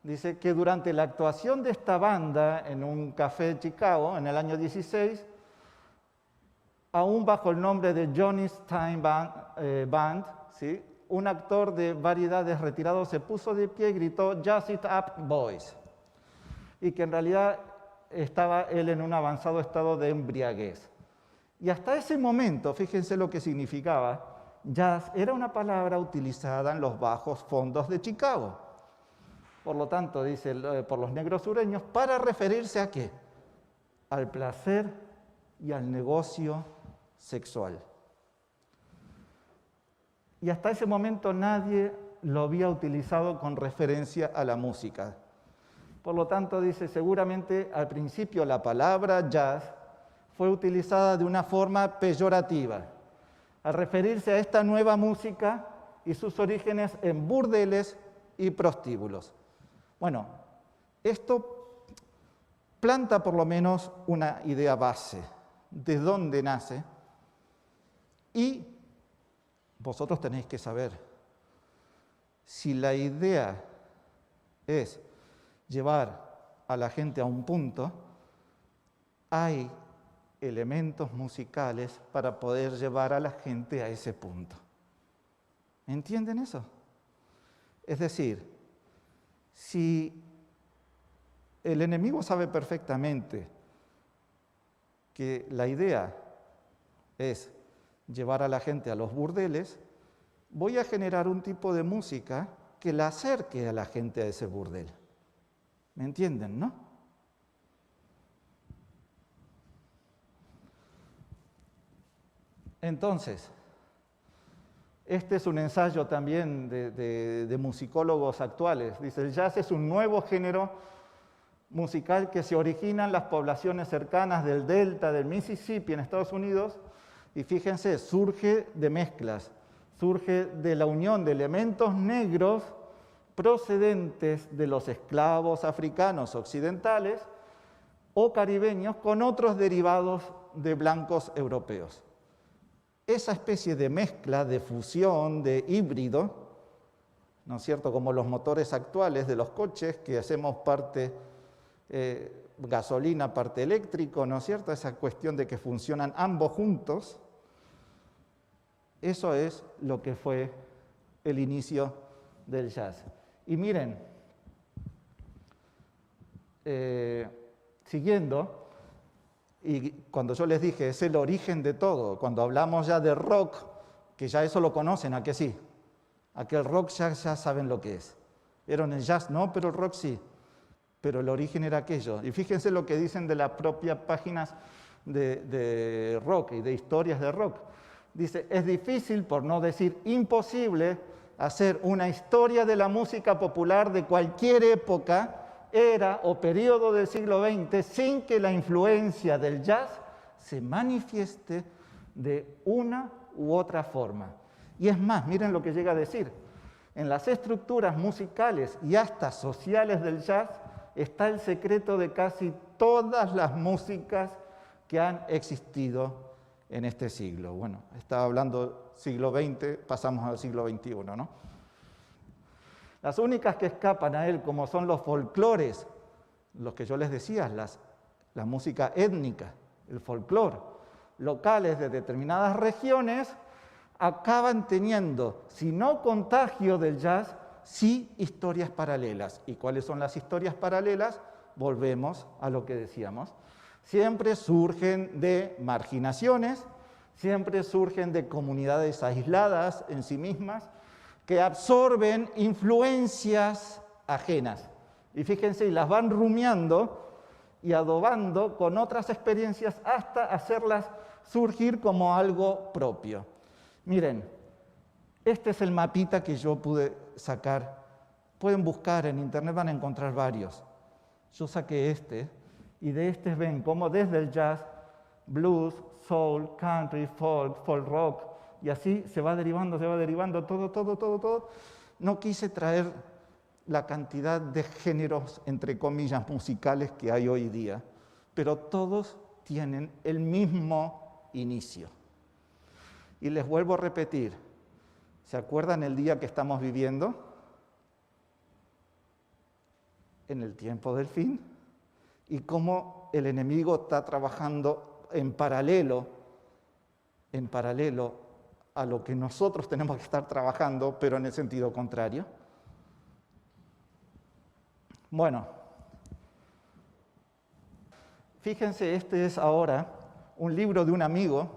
dice que durante la actuación de esta banda en un café de Chicago, en el año 16, aún bajo el nombre de Johnny's Time Band, ¿sí?, un actor de variedades retirado se puso de pie y gritó "Jazz it up, boys", y que en realidad estaba él en un avanzado estado de embriaguez. Y hasta ese momento, fíjense lo que significaba, jazz era una palabra utilizada en los bajos fondos de Chicago. Por lo tanto, dice por los negros sureños, ¿para referirse a qué? Al placer y al negocio sexual. Y hasta ese momento nadie lo había utilizado con referencia a la música. Por lo tanto, dice, seguramente al principio la palabra jazz fue utilizada de una forma peyorativa, al referirse a esta nueva música y sus orígenes en burdeles y prostíbulos. Bueno, esto planta por lo menos una idea base de dónde nace, y vosotros tenéis que saber si la idea es llevar a la gente a un punto, hay elementos musicales para poder llevar a la gente a ese punto. ¿Entienden eso? Es decir, si el enemigo sabe perfectamente que la idea es llevar a la gente a los burdeles, voy a generar un tipo de música que la acerque a la gente a ese burdel. ¿Me entienden, no? Entonces, este es un ensayo también de musicólogos actuales. Dice, el jazz es un nuevo género musical que se origina en las poblaciones cercanas del delta del Mississippi en Estados Unidos, y fíjense, surge de mezclas, surge de la unión de elementos negros procedentes de los esclavos africanos occidentales o caribeños con otros derivados de blancos europeos. Esa especie de mezcla, de fusión, de híbrido, ¿no es cierto?, como los motores actuales de los coches, que hacemos parte gasolina, parte eléctrico, ¿no es cierto?, esa cuestión de que funcionan ambos juntos, eso es lo que fue el inicio del jazz. Y miren, siguiendo, y cuando yo les dije, es el origen de todo, cuando hablamos ya de rock, que ya eso lo conocen, ¿a qué sí? A que el rock ya saben lo que es. Era el jazz, no, pero el rock sí. Pero el origen era aquello. Y fíjense lo que dicen de las propias páginas de rock y de historias de rock. Dice, es difícil, por no decir imposible, hacer una historia de la música popular de cualquier época, era o periodo del siglo XX sin que la influencia del jazz se manifieste de una u otra forma. Y es más, miren lo que llega a decir, en las estructuras musicales y hasta sociales del jazz está el secreto de casi todas las músicas que han existido en este siglo. Bueno, estaba hablando siglo XX, pasamos al siglo XXI, ¿no? Las únicas que escapan a él, como son los folclores, los que yo les decía, la música étnica, el folclore, locales de determinadas regiones, acaban teniendo, si no contagio del jazz, sí historias paralelas. ¿Y cuáles son las historias paralelas? Volvemos a lo que decíamos. Siempre surgen de marginaciones, siempre surgen de comunidades aisladas en sí mismas, que absorben influencias ajenas. Y fíjense, y las van rumiando y adobando con otras experiencias hasta hacerlas surgir como algo propio. Miren, este es el mapita que yo pude sacar. Pueden buscar en internet, van a encontrar varios. Yo saqué este, y de este ven cómo desde el jazz, blues, soul, country, folk rock, y así se va derivando todo. No quise traer la cantidad de géneros, entre comillas, musicales que hay hoy día, pero todos tienen el mismo inicio. Y les vuelvo a repetir, ¿se acuerdan el día que estamos viviendo? En el tiempo del fin, y cómo el enemigo está trabajando en paralelo a lo que nosotros tenemos que estar trabajando, pero en el sentido contrario. Bueno, fíjense, este es ahora un libro de un amigo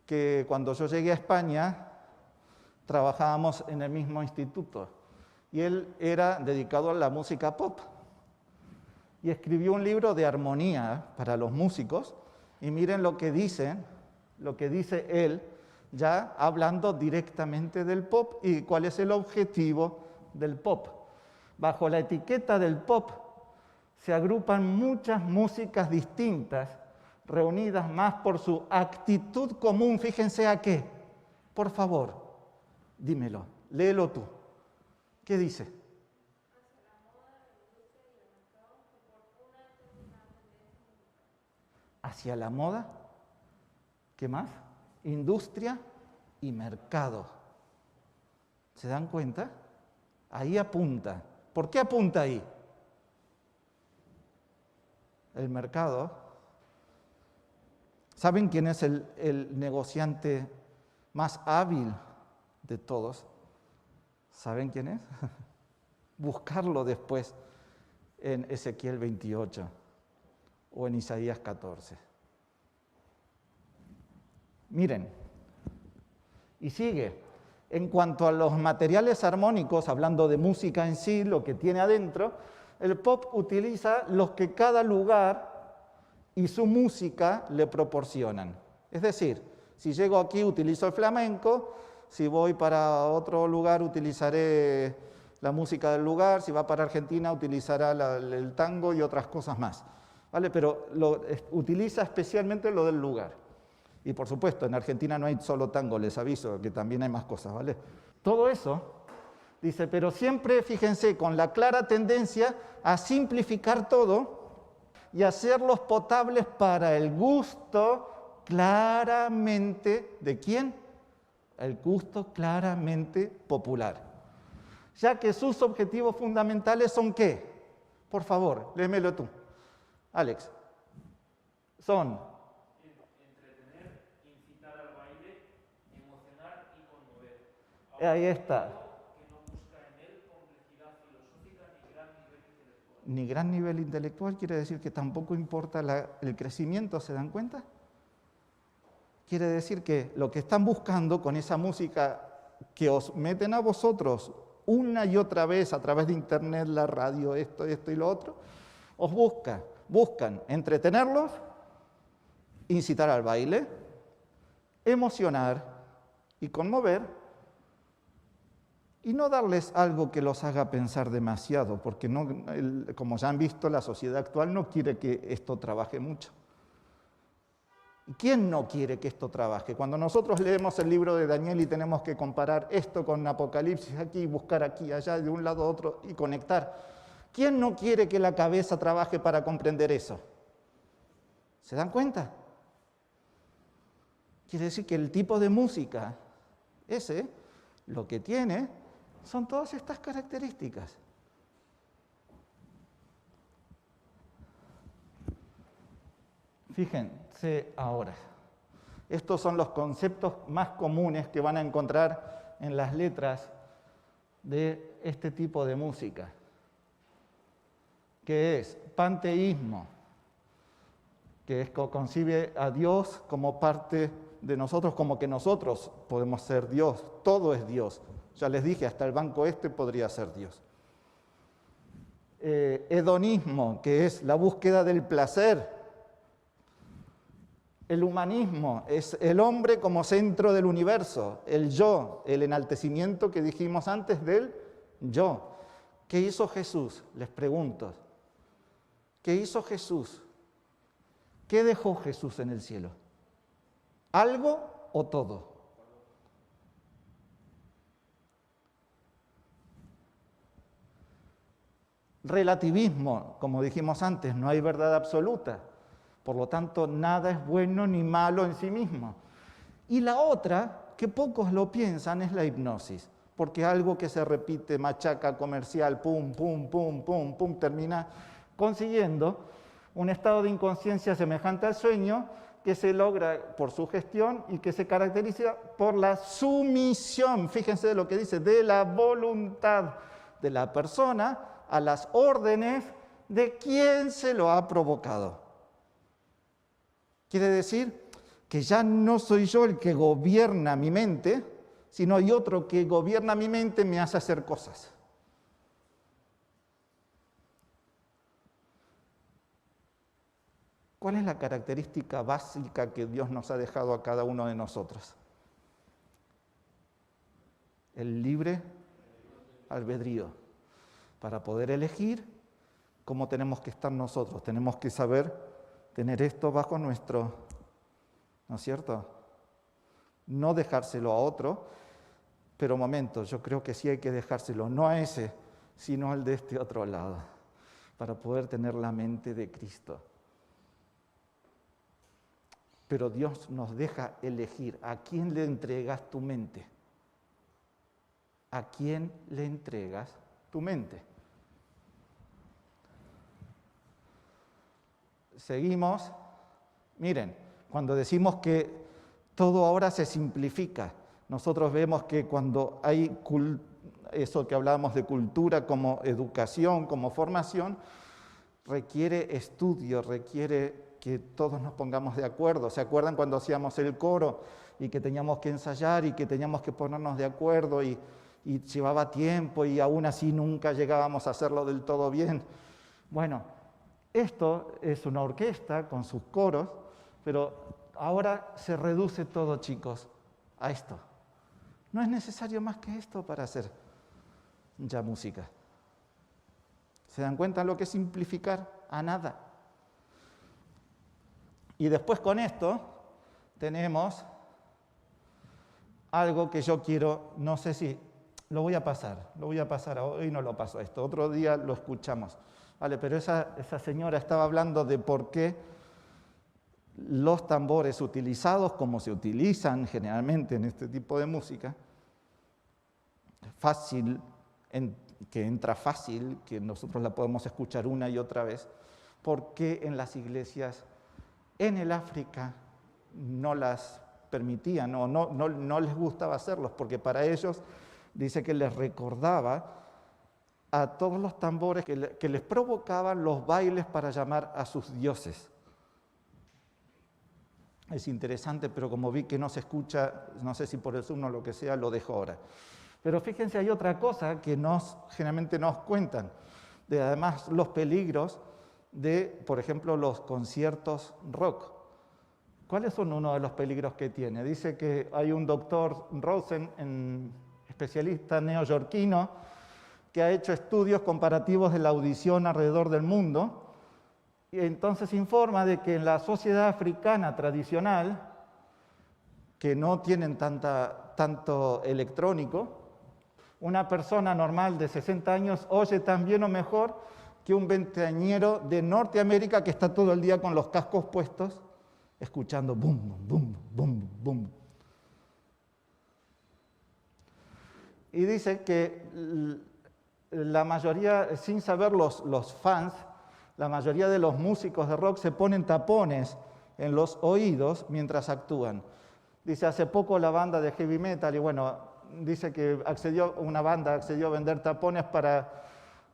que cuando yo llegué a España trabajábamos en el mismo instituto y él era dedicado a la música pop y escribió un libro de armonía para los músicos y miren lo que dice él ya hablando directamente del pop y cuál es el objetivo del pop. Bajo la etiqueta del pop se agrupan muchas músicas distintas, reunidas más por su actitud común. Fíjense a qué. Por favor, dímelo, léelo tú. ¿Qué dice? Hacia la moda, ¿qué más? Industria y mercado. ¿Se dan cuenta? Ahí apunta. ¿Por qué apunta ahí? El mercado. ¿Saben quién es el negociante más hábil de todos? ¿Saben quién es? Buscarlo después en Ezequiel 28 o en Isaías 14. Miren, y sigue. En cuanto a los materiales armónicos, hablando de música en sí, lo que tiene adentro, el pop utiliza los que cada lugar y su música le proporcionan. Es decir, si llego aquí utilizo el flamenco, si voy para otro lugar utilizaré la música del lugar, si va para Argentina utilizará el tango y otras cosas más. ¿Vale? Pero utiliza especialmente lo del lugar. Y por supuesto, en Argentina no hay solo tango, les aviso, que también hay más cosas, ¿vale? Todo eso, dice, pero siempre, fíjense, con la clara tendencia a simplificar todo y hacerlos potables para el gusto claramente, ¿de quién? El gusto claramente popular. Ya que sus objetivos fundamentales son ¿qué? Por favor, léemelo tú. Alex. Son entretener, incitar al baile, emocionar y conmover. ahí está. Que no busca en él complejidad filosófica ni gran nivel intelectual. Ni gran nivel intelectual quiere decir que tampoco importa el crecimiento, ¿se dan cuenta? Quiere decir que lo que están buscando con esa música que os meten a vosotros una y otra vez a través de internet, la radio, esto y lo otro, os buscan entretenerlos, incitar al baile, emocionar y conmover, y no darles algo que los haga pensar demasiado, porque como ya han visto, la sociedad actual no quiere que esto trabaje mucho. ¿Y quién no quiere que esto trabaje? Cuando nosotros leemos el libro de Daniel y tenemos que comparar esto con Apocalipsis aquí, buscar aquí, allá, de un lado a otro y conectar, ¿quién no quiere que la cabeza trabaje para comprender eso? ¿Se dan cuenta? Quiere decir que el tipo de música, lo que tiene, son todas estas características. Fíjense ahora, estos son los conceptos más comunes que van a encontrar en las letras de este tipo de música, que es panteísmo, que concibe a Dios como parte de nosotros, como que nosotros podemos ser Dios, todo es Dios. Ya les dije, hasta el banco podría ser Dios. Hedonismo, que es la búsqueda del placer. El humanismo es el hombre como centro del universo, el yo, el enaltecimiento que dijimos antes del yo. ¿Qué hizo Jesús? Les pregunto. ¿Qué hizo Jesús? ¿Qué dejó Jesús en el cielo? ¿Algo o todo? Relativismo, como dijimos antes, no hay verdad absoluta. Por lo tanto, nada es bueno ni malo en sí mismo. Y la otra, que pocos lo piensan, es la hipnosis. Porque algo que se repite, machaca comercial, pum, pum, pum, pum, pum, termina consiguiendo un estado de inconsciencia semejante al sueño que se logra por su gestión y que se caracteriza por la sumisión, fíjense de lo que dice, de la voluntad de la persona a las órdenes de quien se lo ha provocado. Quiere decir que ya no soy yo el que gobierna mi mente, sino hay otro que gobierna mi mente y me hace hacer cosas. ¿Cuál es la característica básica que Dios nos ha dejado a cada uno de nosotros? el libre albedrío. Para poder elegir cómo tenemos que estar nosotros, tenemos que saber tener esto bajo nuestro, ¿no es cierto? No dejárselo a otro, pero momento, yo creo que sí hay que dejárselo, no a ese, sino al de este otro lado, para poder tener la mente de Cristo. Pero Dios nos deja elegir a quién le entregas tu mente. ¿A quién le entregas tu mente? Seguimos. Miren, cuando decimos que todo ahora se simplifica, nosotros vemos que cuando hay eso que hablábamos de cultura como educación, como formación, requiere estudio, requiere que todos nos pongamos de acuerdo. ¿Se acuerdan cuando hacíamos el coro y que teníamos que ensayar y que teníamos que ponernos de acuerdo y llevaba tiempo y aún así nunca llegábamos a hacerlo del todo bien? Bueno, esto es una orquesta con sus coros, pero ahora se reduce todo, chicos, a esto. No es necesario más que esto para hacer ya música. ¿Se dan cuenta lo que es simplificar? A nada. Y después con esto tenemos algo que yo quiero, no sé si lo voy a pasar, hoy no lo paso esto, otro día lo escuchamos. Vale, pero esa señora estaba hablando de por qué los tambores utilizados, como se utilizan generalmente en este tipo de música, fácil, que entra fácil, que nosotros la podemos escuchar una y otra vez, por qué en las iglesias en el África no las permitían o no les gustaba hacerlos, porque para ellos dice que les recordaba a todos los tambores que les provocaban los bailes para llamar a sus dioses. Es interesante, pero como vi que no se escucha, no sé si por el Zoom o lo que sea, lo dejo ahora. Pero fíjense, hay otra cosa que generalmente nos cuentan, de además los peligros de, por ejemplo, los conciertos rock. ¿Cuáles son uno de los peligros que tiene? Dice que hay un doctor Rosen, especialista neoyorquino, que ha hecho estudios comparativos de la audición alrededor del mundo, y entonces informa de que en la sociedad africana tradicional, que no tienen tanto electrónico, una persona normal de 60 años oye tan bien o mejor que un veinteañero de Norteamérica que está todo el día con los cascos puestos, escuchando bum, bum, bum, bum, bum. Y dice que la mayoría, sin saber los fans, la mayoría de los músicos de rock se ponen tapones en los oídos mientras actúan. Dice, hace poco la banda de heavy metal, y bueno, dice que una banda accedió a vender tapones para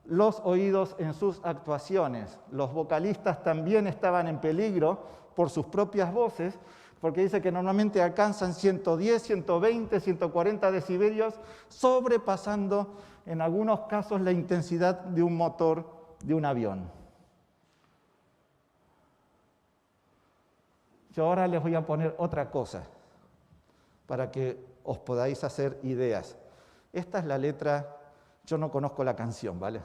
los oídos en sus actuaciones. Los vocalistas también estaban en peligro por sus propias voces, porque dice que normalmente alcanzan 110, 120, 140 decibelios, sobrepasando en algunos casos la intensidad de un motor de un avión. Yo ahora les voy a poner otra cosa para que os podáis hacer ideas. Esta es la letra, yo no conozco la canción, ¿vale?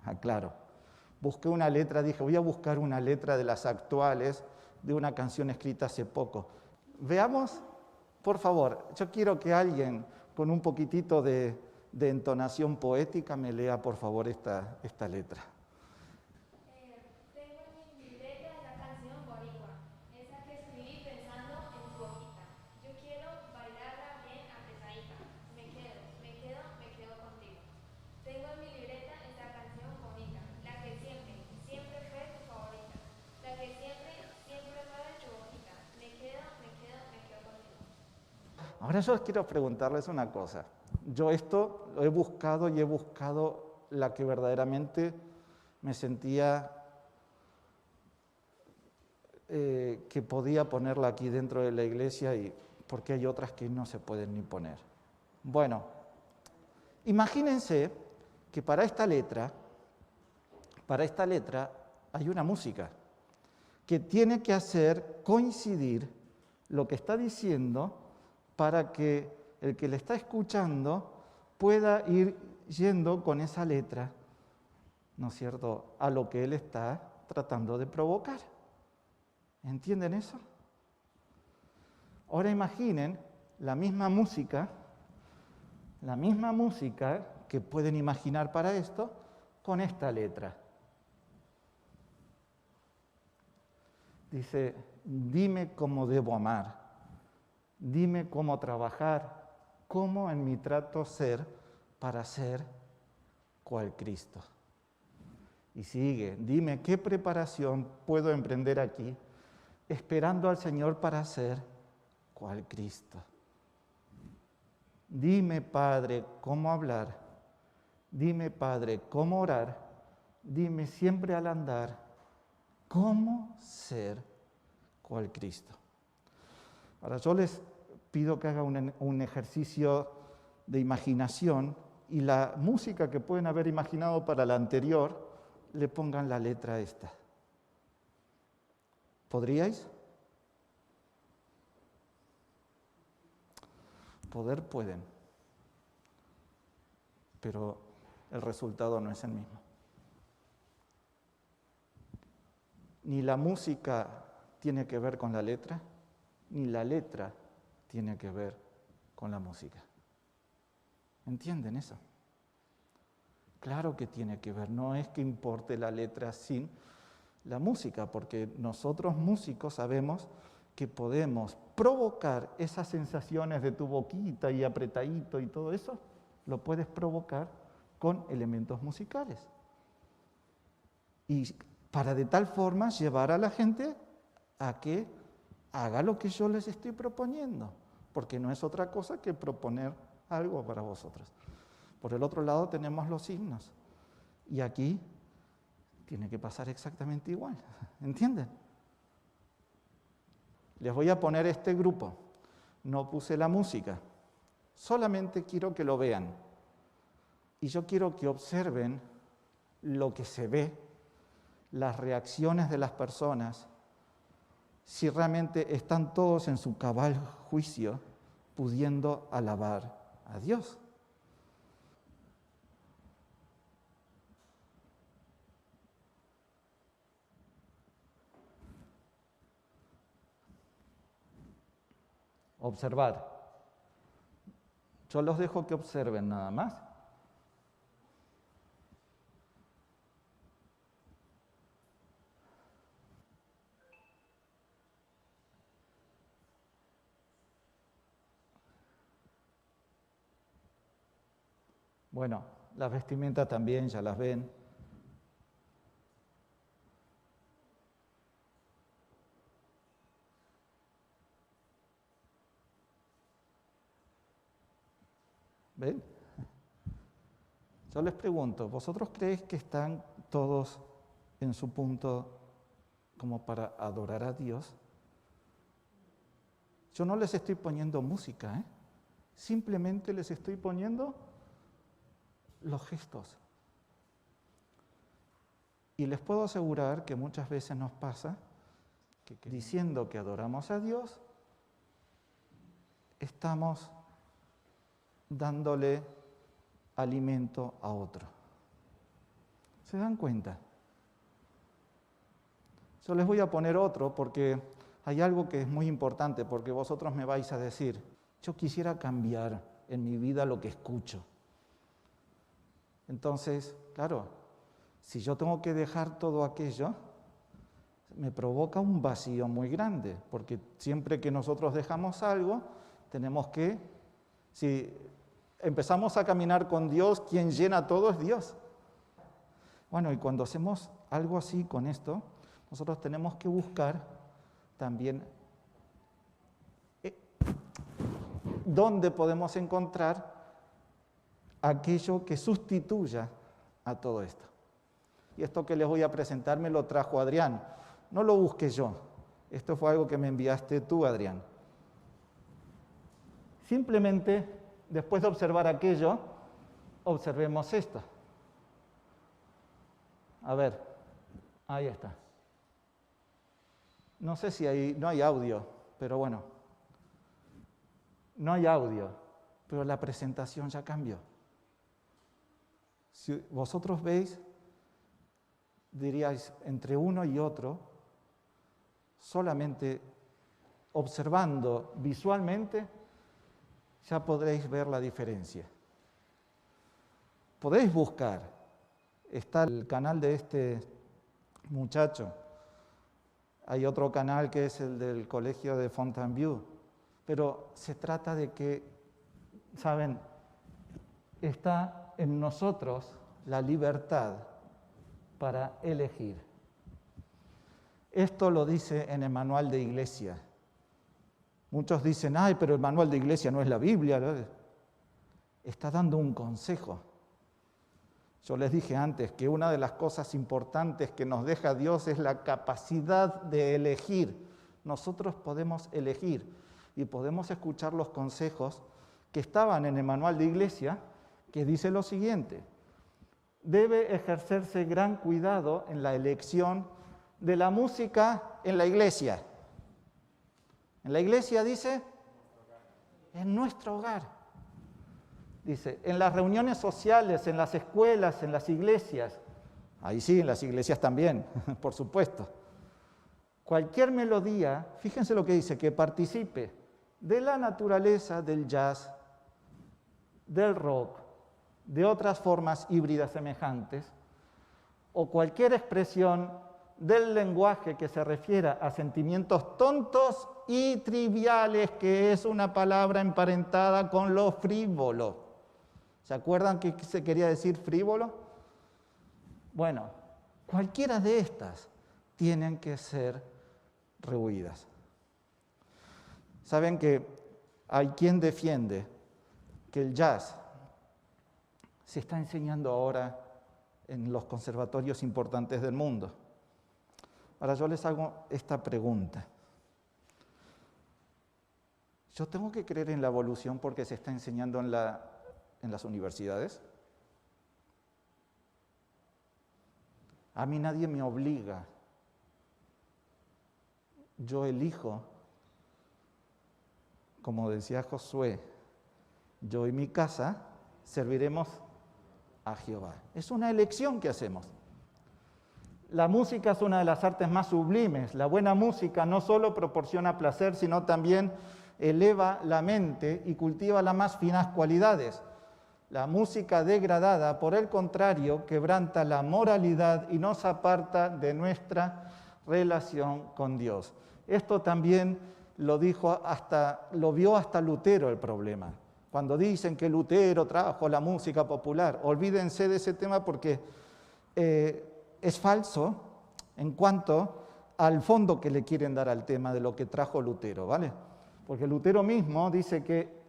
Aclaro. Busqué una letra, dije, voy a buscar una letra de las actuales de una canción escrita hace poco. Veamos, por favor, yo quiero que alguien con un poquitito de entonación poética me lea, por favor, esta letra. Tengo en mi libreta la canción Boricua, esa que escribí pensando en tu hojita. Yo quiero bailarla bien apretadita. Me quedo contigo. Tengo en mi libreta esa canción bonita, la que siempre fue tu favorita. La que siempre fue de tu hojita. Me quedo contigo. Ahora yo quiero preguntarles una cosa. Yo esto lo he buscado y he buscado la que verdaderamente me sentía que podía ponerla aquí dentro de la iglesia, y porque hay otras que no se pueden ni poner. Bueno, imagínense que para esta letra hay una música que tiene que hacer coincidir lo que está diciendo para que el que le está escuchando pueda ir yendo con esa letra, ¿no es cierto?, a lo que él está tratando de provocar. ¿Entienden eso? Ahora imaginen la misma música que pueden imaginar para esto, con esta letra. Dice, dime cómo debo amar, dime cómo trabajar, cómo en mi trato ser para ser cual Cristo. Y sigue, dime qué preparación puedo emprender aquí, esperando al Señor para ser cual Cristo. Dime, Padre, cómo hablar, dime, Padre, cómo orar, dime siempre al andar, cómo ser cual Cristo. Ahora yo les pido que hagan un ejercicio de imaginación y la música que pueden haber imaginado para la anterior, le pongan la letra esta. ¿Podríais? Poder pueden, pero el resultado no es el mismo. Ni la música tiene que ver con la letra, ni la letra tiene que ver con la música. ¿Entienden eso? Claro que tiene que ver, no es que importe la letra sin la música, porque nosotros músicos sabemos que podemos provocar esas sensaciones de tu boquita y apretadito y todo eso, lo puedes provocar con elementos musicales. Y para de tal forma llevar a la gente a que haga lo que yo les estoy proponiendo, porque no es otra cosa que proponer algo para vosotros. Por el otro lado tenemos los himnos, y aquí tiene que pasar exactamente igual, ¿entienden? Les voy a poner este grupo, no puse la música, solamente quiero que lo vean, y yo quiero que observen lo que se ve, las reacciones de las personas, si realmente están todos en su cabal juicio, pudiendo alabar a Dios. Observar. Yo los dejo que observen nada más. Bueno, las vestimentas también ya las ven. ¿Ven? Yo les pregunto, ¿vosotros creéis que están todos en su punto como para adorar a Dios? Yo no les estoy poniendo música, simplemente les estoy poniendo los gestos. Y les puedo asegurar que muchas veces nos pasa que diciendo que adoramos a Dios, estamos dándole alimento a otro. ¿Se dan cuenta? Yo les voy a poner otro porque hay algo que es muy importante, porque vosotros me vais a decir, yo quisiera cambiar en mi vida lo que escucho. Entonces, claro, si yo tengo que dejar todo aquello, me provoca un vacío muy grande, porque siempre que nosotros dejamos algo, tenemos que, si empezamos a caminar con Dios, quien llena todo es Dios. Bueno, y cuando hacemos algo así con esto, nosotros tenemos que buscar también dónde podemos encontrar aquello que sustituya a todo esto. Y esto que les voy a presentar me lo trajo Adrián. No lo busqué yo. Esto fue algo que me enviaste tú, Adrián. Simplemente, después de observar aquello, observemos esto. A ver, ahí está. No sé si no hay audio, pero bueno. No hay audio. pero la presentación ya cambió. Si vosotros veis, diríais, entre uno y otro, solamente observando visualmente, ya podréis ver la diferencia. Podéis buscar, está el canal de este muchacho, hay otro canal que es el del colegio de Fontainebleau, pero se trata de que, ¿saben? Está en nosotros la libertad para elegir. Esto lo dice en el manual de iglesia. Muchos dicen, ay, pero el manual de iglesia no es la Biblia. Está dando un consejo. Yo les dije antes que una de las cosas importantes que nos deja Dios es la capacidad de elegir. Nosotros podemos elegir y podemos escuchar los consejos que estaban en el manual de iglesia, que dice lo siguiente: debe ejercerse gran cuidado en la elección de la música en la iglesia. En la iglesia dice, en nuestro hogar. Dice, en las reuniones sociales, en las escuelas, en las iglesias. Ahí sí, en las iglesias también, por supuesto. Cualquier melodía, fíjense lo que dice, que participe de la naturaleza del jazz, del rock, de otras formas híbridas semejantes, o cualquier expresión del lenguaje que se refiera a sentimientos tontos y triviales, que es una palabra emparentada con lo frívolo. ¿Se acuerdan que se quería decir frívolo? Bueno, cualquiera de estas tienen que ser rehuidas. Saben que hay quien defiende que el jazz se está enseñando ahora en los conservatorios importantes del mundo. Ahora yo les hago esta pregunta. ¿Yo tengo que creer en la evolución porque se está enseñando en las universidades? A mí nadie me obliga. Yo elijo, como decía Josué, yo y mi casa serviremos a Jehová. Es una elección que hacemos. La música es una de las artes más sublimes. La buena música no solo proporciona placer, sino también eleva la mente y cultiva las más finas cualidades. La música degradada, por el contrario, quebranta la moralidad y nos aparta de nuestra relación con Dios. Esto también lo vio hasta Lutero el problema. Cuando dicen que Lutero trajo la música popular, olvídense de ese tema porque es falso en cuanto al fondo que le quieren dar al tema de lo que trajo Lutero, ¿vale? Porque Lutero mismo dice que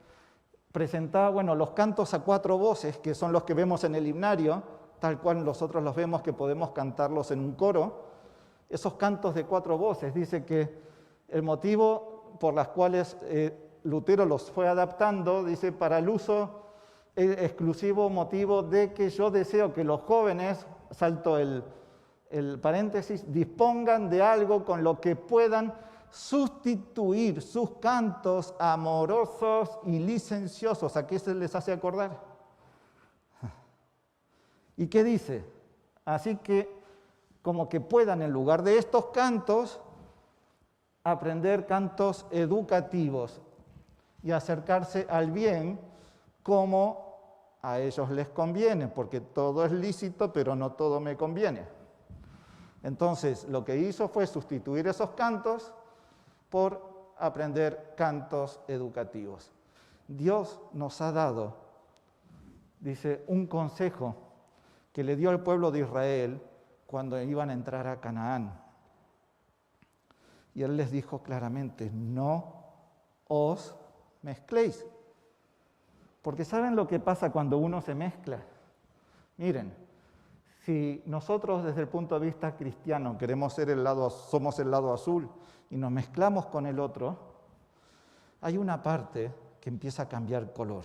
presentaba, los cantos a cuatro voces, que son los que vemos en el himnario, tal cual nosotros los vemos que podemos cantarlos en un coro. Esos cantos de cuatro voces, dice que el motivo por las cuales Lutero los fue adaptando, dice, para el uso exclusivo motivo de que yo deseo que los jóvenes, salto el paréntesis, dispongan de algo con lo que puedan sustituir sus cantos amorosos y licenciosos. ¿A qué se les hace acordar? ¿Y qué dice? Así que, como que puedan, en lugar de estos cantos, aprender cantos educativos y acercarse al bien como a ellos les conviene, porque todo es lícito, pero no todo me conviene. Entonces, lo que hizo fue sustituir esos cantos por aprender cantos educativos. Dios nos ha dado, dice, un consejo que le dio al pueblo de Israel cuando iban a entrar a Canaán. Y Él les dijo claramente, no os mezcléis. Porque ¿saben lo que pasa cuando uno se mezcla? Miren, si nosotros desde el punto de vista cristiano somos el lado azul y nos mezclamos con el otro, hay una parte que empieza a cambiar color.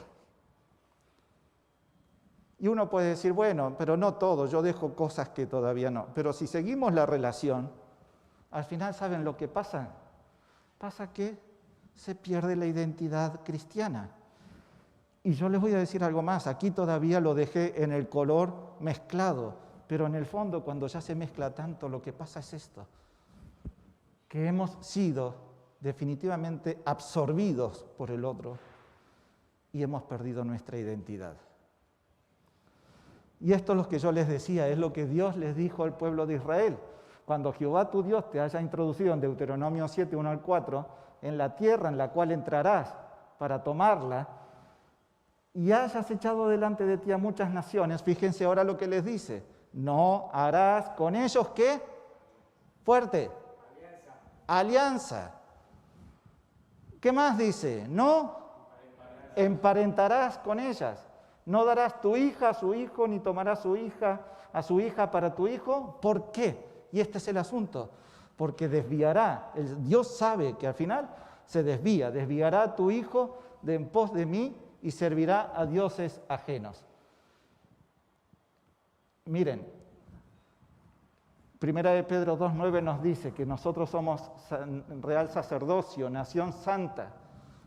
Y uno puede decir, bueno, pero no todo, yo dejo cosas que todavía no. Pero si seguimos la relación, al final, ¿saben lo que pasa? Pasa que se pierde la identidad cristiana. Y yo les voy a decir algo más, aquí todavía lo dejé en el color mezclado, pero en el fondo cuando ya se mezcla tanto, lo que pasa es esto, que hemos sido definitivamente absorbidos por el otro y hemos perdido nuestra identidad. Y esto es lo que yo les decía, es lo que Dios les dijo al pueblo de Israel. Cuando Jehová tu Dios te haya introducido en Deuteronomio 7, 1 al 4, en la tierra en la cual entrarás para tomarla, y hayas echado delante de ti a muchas naciones, fíjense ahora lo que les dice, no harás con ellos, ¿qué? Fuerte. Alianza. ¿Qué más dice? No emparentarás con ellas. No darás tu hija a su hijo, ni tomarás a su hija para tu hijo. ¿Por qué? Y este es el asunto. Porque desviará. Dios sabe que al final se desviará a tu hijo de en pos de mí y servirá a dioses ajenos. Miren, Primera de Pedro 2:9 nos dice que nosotros somos real sacerdocio, nación santa,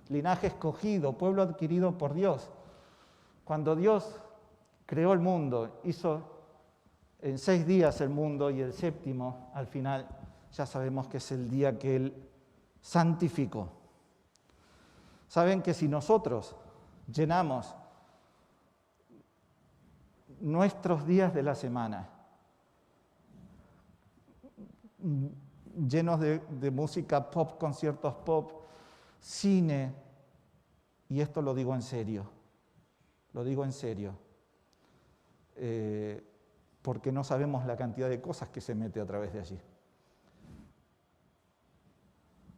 linaje escogido, pueblo adquirido por Dios. Cuando Dios creó el mundo, hizo en 6 días el mundo y el séptimo, al final, ya sabemos que es el día que Él santificó. Saben que si nosotros llenamos nuestros días de la semana llenos de música pop, conciertos pop, cine, y esto lo digo en serio, porque no sabemos la cantidad de cosas que se mete a través de allí.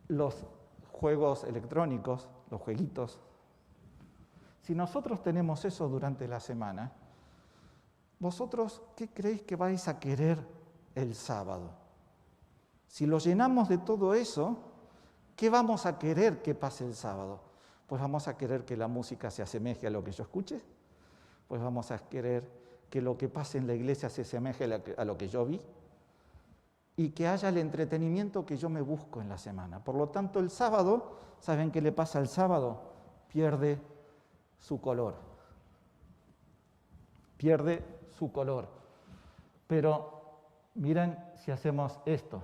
Los juegos electrónicos, los jueguitos, si nosotros tenemos eso durante la semana, ¿vosotros qué creéis que vais a querer el sábado? Si lo llenamos de todo eso, ¿qué vamos a querer que pase el sábado? Pues vamos a querer que la música se asemeje a lo que yo escuche, pues vamos a querer que lo que pase en la iglesia se asemeje a lo que yo vi y que haya el entretenimiento que yo me busco en la semana. Por lo tanto, el sábado, ¿saben qué le pasa al sábado? Pierde su color. Pierde su color. Pero miren si hacemos esto.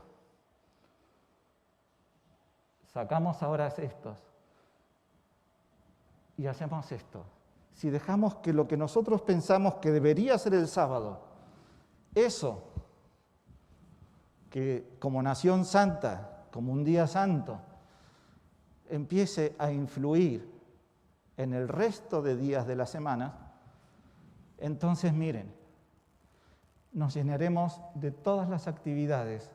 Sacamos ahora estos y hacemos esto. Si dejamos que lo que nosotros pensamos que debería ser el sábado, eso que como nación santa, como un día santo, empiece a influir en el resto de días de la semana, entonces miren, nos llenaremos de todas las actividades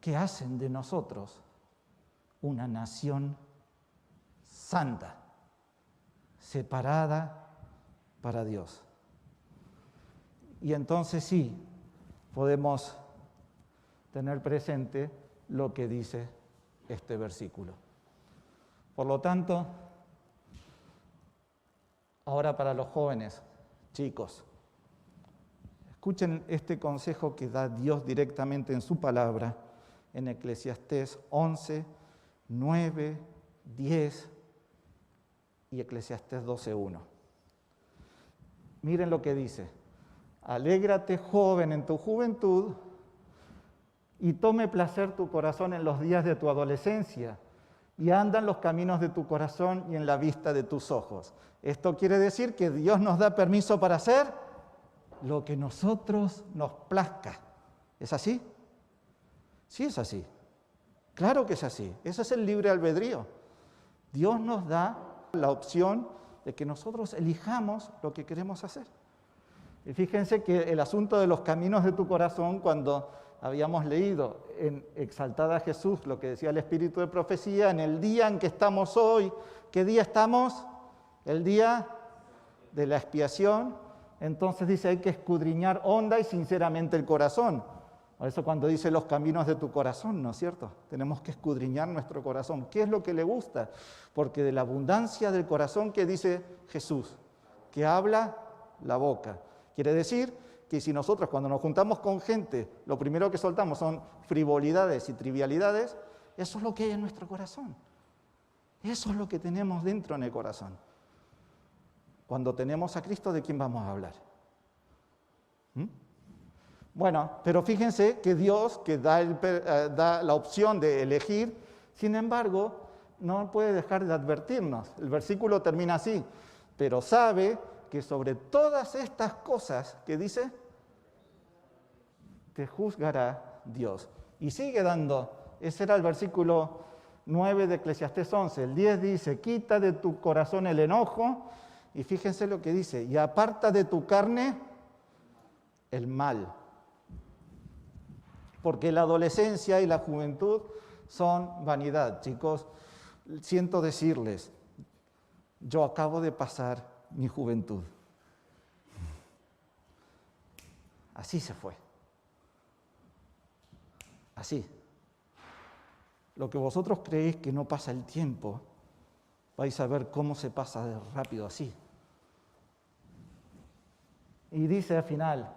que hacen de nosotros una nación santa, separada para Dios. Y entonces sí, podemos tener presente lo que dice este versículo. Por lo tanto, ahora para los jóvenes, chicos, escuchen este consejo que da Dios directamente en su palabra, en Eclesiastés 11, 9, 10 y Eclesiastés 12:1. Miren lo que dice. Alégrate, joven, en tu juventud y tome placer tu corazón en los días de tu adolescencia y anda en los caminos de tu corazón y en la vista de tus ojos. Esto quiere decir que Dios nos da permiso para hacer lo que nosotros nos plazca. ¿Es así? Sí, es así. Claro que es así. Ese es el libre albedrío. Dios nos da la opción de que nosotros elijamos lo que queremos hacer. Y fíjense que el asunto de los caminos de tu corazón, cuando habíamos leído en Exaltada a Jesús lo que decía el Espíritu de Profecía, en el día en que estamos hoy, ¿qué día estamos? El día de la expiación. Entonces dice, hay que escudriñar honda y sinceramente el corazón. Por eso cuando dice los caminos de tu corazón, ¿no es cierto? Tenemos que escudriñar nuestro corazón. ¿Qué es lo que le gusta? Porque de la abundancia del corazón, ¿qué dice Jesús? Que habla la boca. Quiere decir que si nosotros cuando nos juntamos con gente, lo primero que soltamos son frivolidades y trivialidades, Eso es lo que hay en nuestro corazón. Eso es lo que tenemos dentro en el corazón. Cuando tenemos a Cristo, ¿de quién vamos a hablar? Bueno, pero fíjense que Dios, que da la opción de elegir, sin embargo, no puede dejar de advertirnos. El versículo termina así: pero sabe que sobre todas estas cosas que dice, te juzgará Dios. Y sigue dando, ese era el versículo 9 de Eclesiastés 11. El 10 dice, quita de tu corazón el enojo, y fíjense lo que dice, y aparta de tu carne el mal. Porque la adolescencia y la juventud son vanidad. Chicos, siento decirles, yo acabo de pasar mi juventud. Así se fue. Así. Lo que vosotros creéis que no pasa el tiempo, vais a ver cómo se pasa de rápido así. Y dice al final,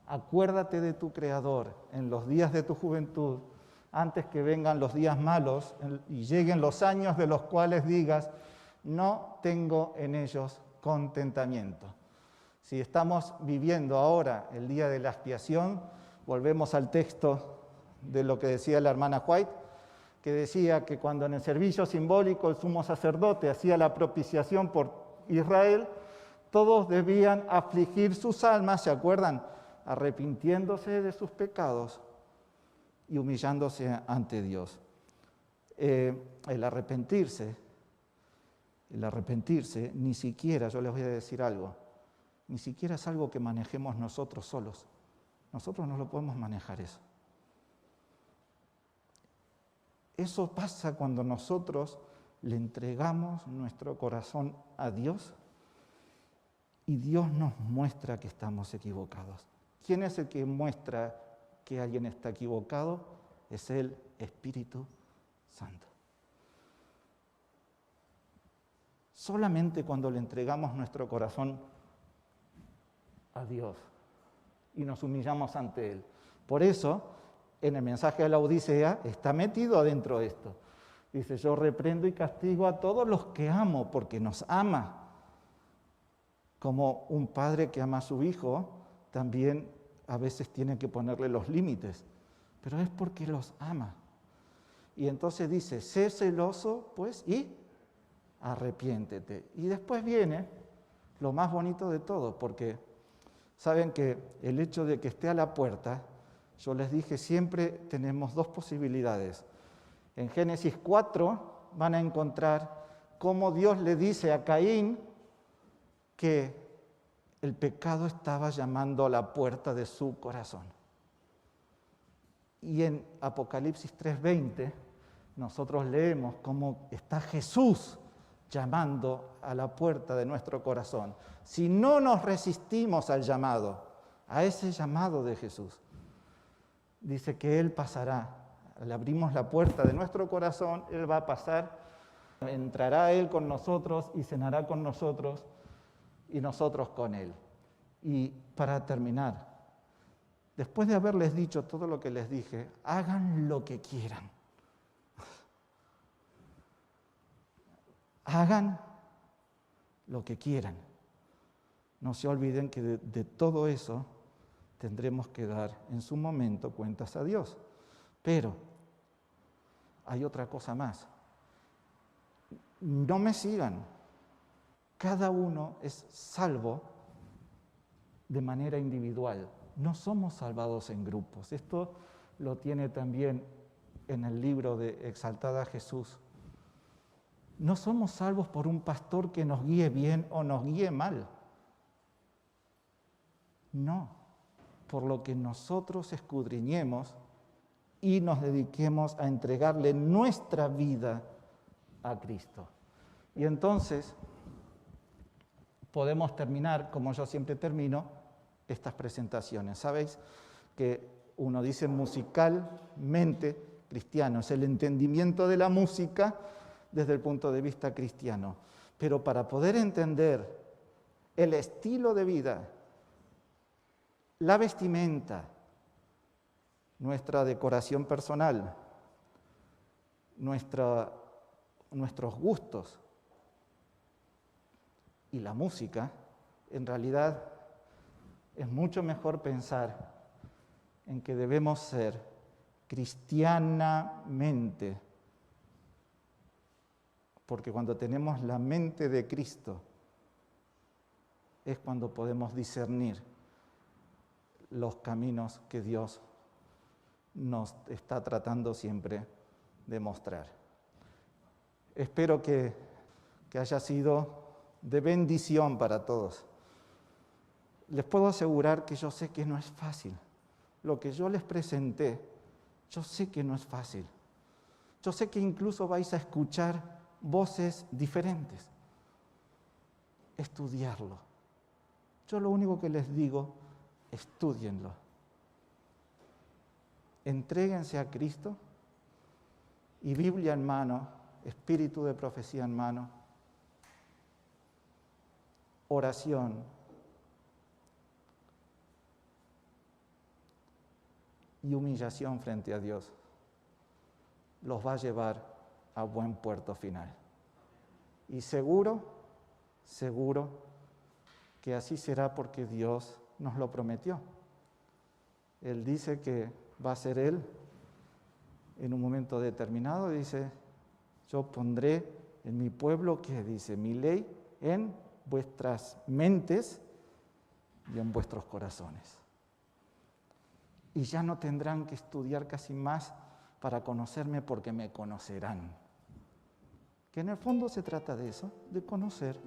acuérdate de tu Creador en los días de tu juventud, antes que vengan los días malos y lleguen los años de los cuales digas, no tengo en ellos contentamiento. Si estamos viviendo ahora el día de la expiación, volvemos al texto de lo que decía la hermana White, que decía que cuando en el servicio simbólico el sumo sacerdote hacía la propiciación por Israel, todos debían afligir sus almas, ¿se acuerdan? Arrepintiéndose de sus pecados y humillándose ante Dios. El arrepentirse, ni siquiera, yo les voy a decir algo, ni siquiera es algo que manejemos nosotros solos. Nosotros no lo podemos manejar eso. Eso pasa cuando nosotros le entregamos nuestro corazón a Dios y Dios nos muestra que estamos equivocados. ¿Quién es el que muestra que alguien está equivocado? Es el Espíritu Santo. Solamente cuando le entregamos nuestro corazón a Dios y nos humillamos ante Él. Por eso, en el mensaje de la Odisea está metido adentro de esto. Dice, yo reprendo y castigo a todos los que amo, porque nos ama. Como un padre que ama a su hijo, también a veces tiene que ponerle los límites, pero es porque los ama. Y entonces dice, sé celoso, pues, y arrepiéntete. Y después viene lo más bonito de todo, porque saben que el hecho de que esté a la puerta, yo les dije, siempre tenemos dos posibilidades. En Génesis 4 van a encontrar cómo Dios le dice a Caín que el pecado estaba llamando a la puerta de su corazón. Y en Apocalipsis 3:20 nosotros leemos cómo está Jesús llamando a la puerta de nuestro corazón. Si no nos resistimos al llamado, a ese llamado de Jesús, dice que Él pasará. Le abrimos la puerta de nuestro corazón, Él va a pasar, entrará Él con nosotros y cenará con nosotros y nosotros con Él. Y para terminar, después de haberles dicho todo lo que les dije, hagan lo que quieran. Hagan lo que quieran. No se olviden que de todo eso tendremos que dar en su momento cuentas a Dios. Pero hay otra cosa más. No me sigan. Cada uno es salvo de manera individual. No somos salvados en grupos. Esto lo tiene también en el libro de Exaltada Jesús. No somos salvos por un pastor que nos guíe bien o nos guíe mal. No, por lo que nosotros escudriñemos y nos dediquemos a entregarle nuestra vida a Cristo. Y entonces podemos terminar, como yo siempre termino, estas presentaciones. ¿Sabéis? Que uno dice musicalmente cristiano, es el entendimiento de la música desde el punto de vista cristiano. Pero para poder entender el estilo de vida, la vestimenta, nuestra decoración personal, nuestros gustos y la música, en realidad es mucho mejor pensar en que debemos ser cristianamente, porque cuando tenemos la mente de Cristo es cuando podemos discernir los caminos que Dios nos está tratando siempre de mostrar. Espero que haya sido de bendición para todos. Les puedo asegurar que yo sé que no es fácil. Lo que yo les presenté, yo sé que no es fácil. Yo sé que incluso vais a escuchar voces diferentes. Estudiarlo. Yo lo único que les digo, estúdienlo. Entréguense a Cristo y Biblia en mano, espíritu de profecía en mano, oración y humillación frente a Dios los va a llevar a buen puerto final. Y seguro que así será porque Dios nos lo prometió. Él dice que va a ser Él en un momento determinado, dice, yo pondré en mi pueblo, que dice, mi ley en vuestras mentes y en vuestros corazones. Y ya no tendrán que estudiar casi más para conocerme porque me conocerán. Que en el fondo se trata de eso, de conocer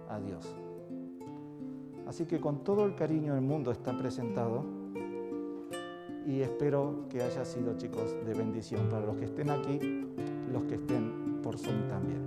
a Dios. Así que con todo el cariño del mundo está presentado y espero que haya sido, chicos, de bendición para los que estén aquí, los que estén por Zoom también.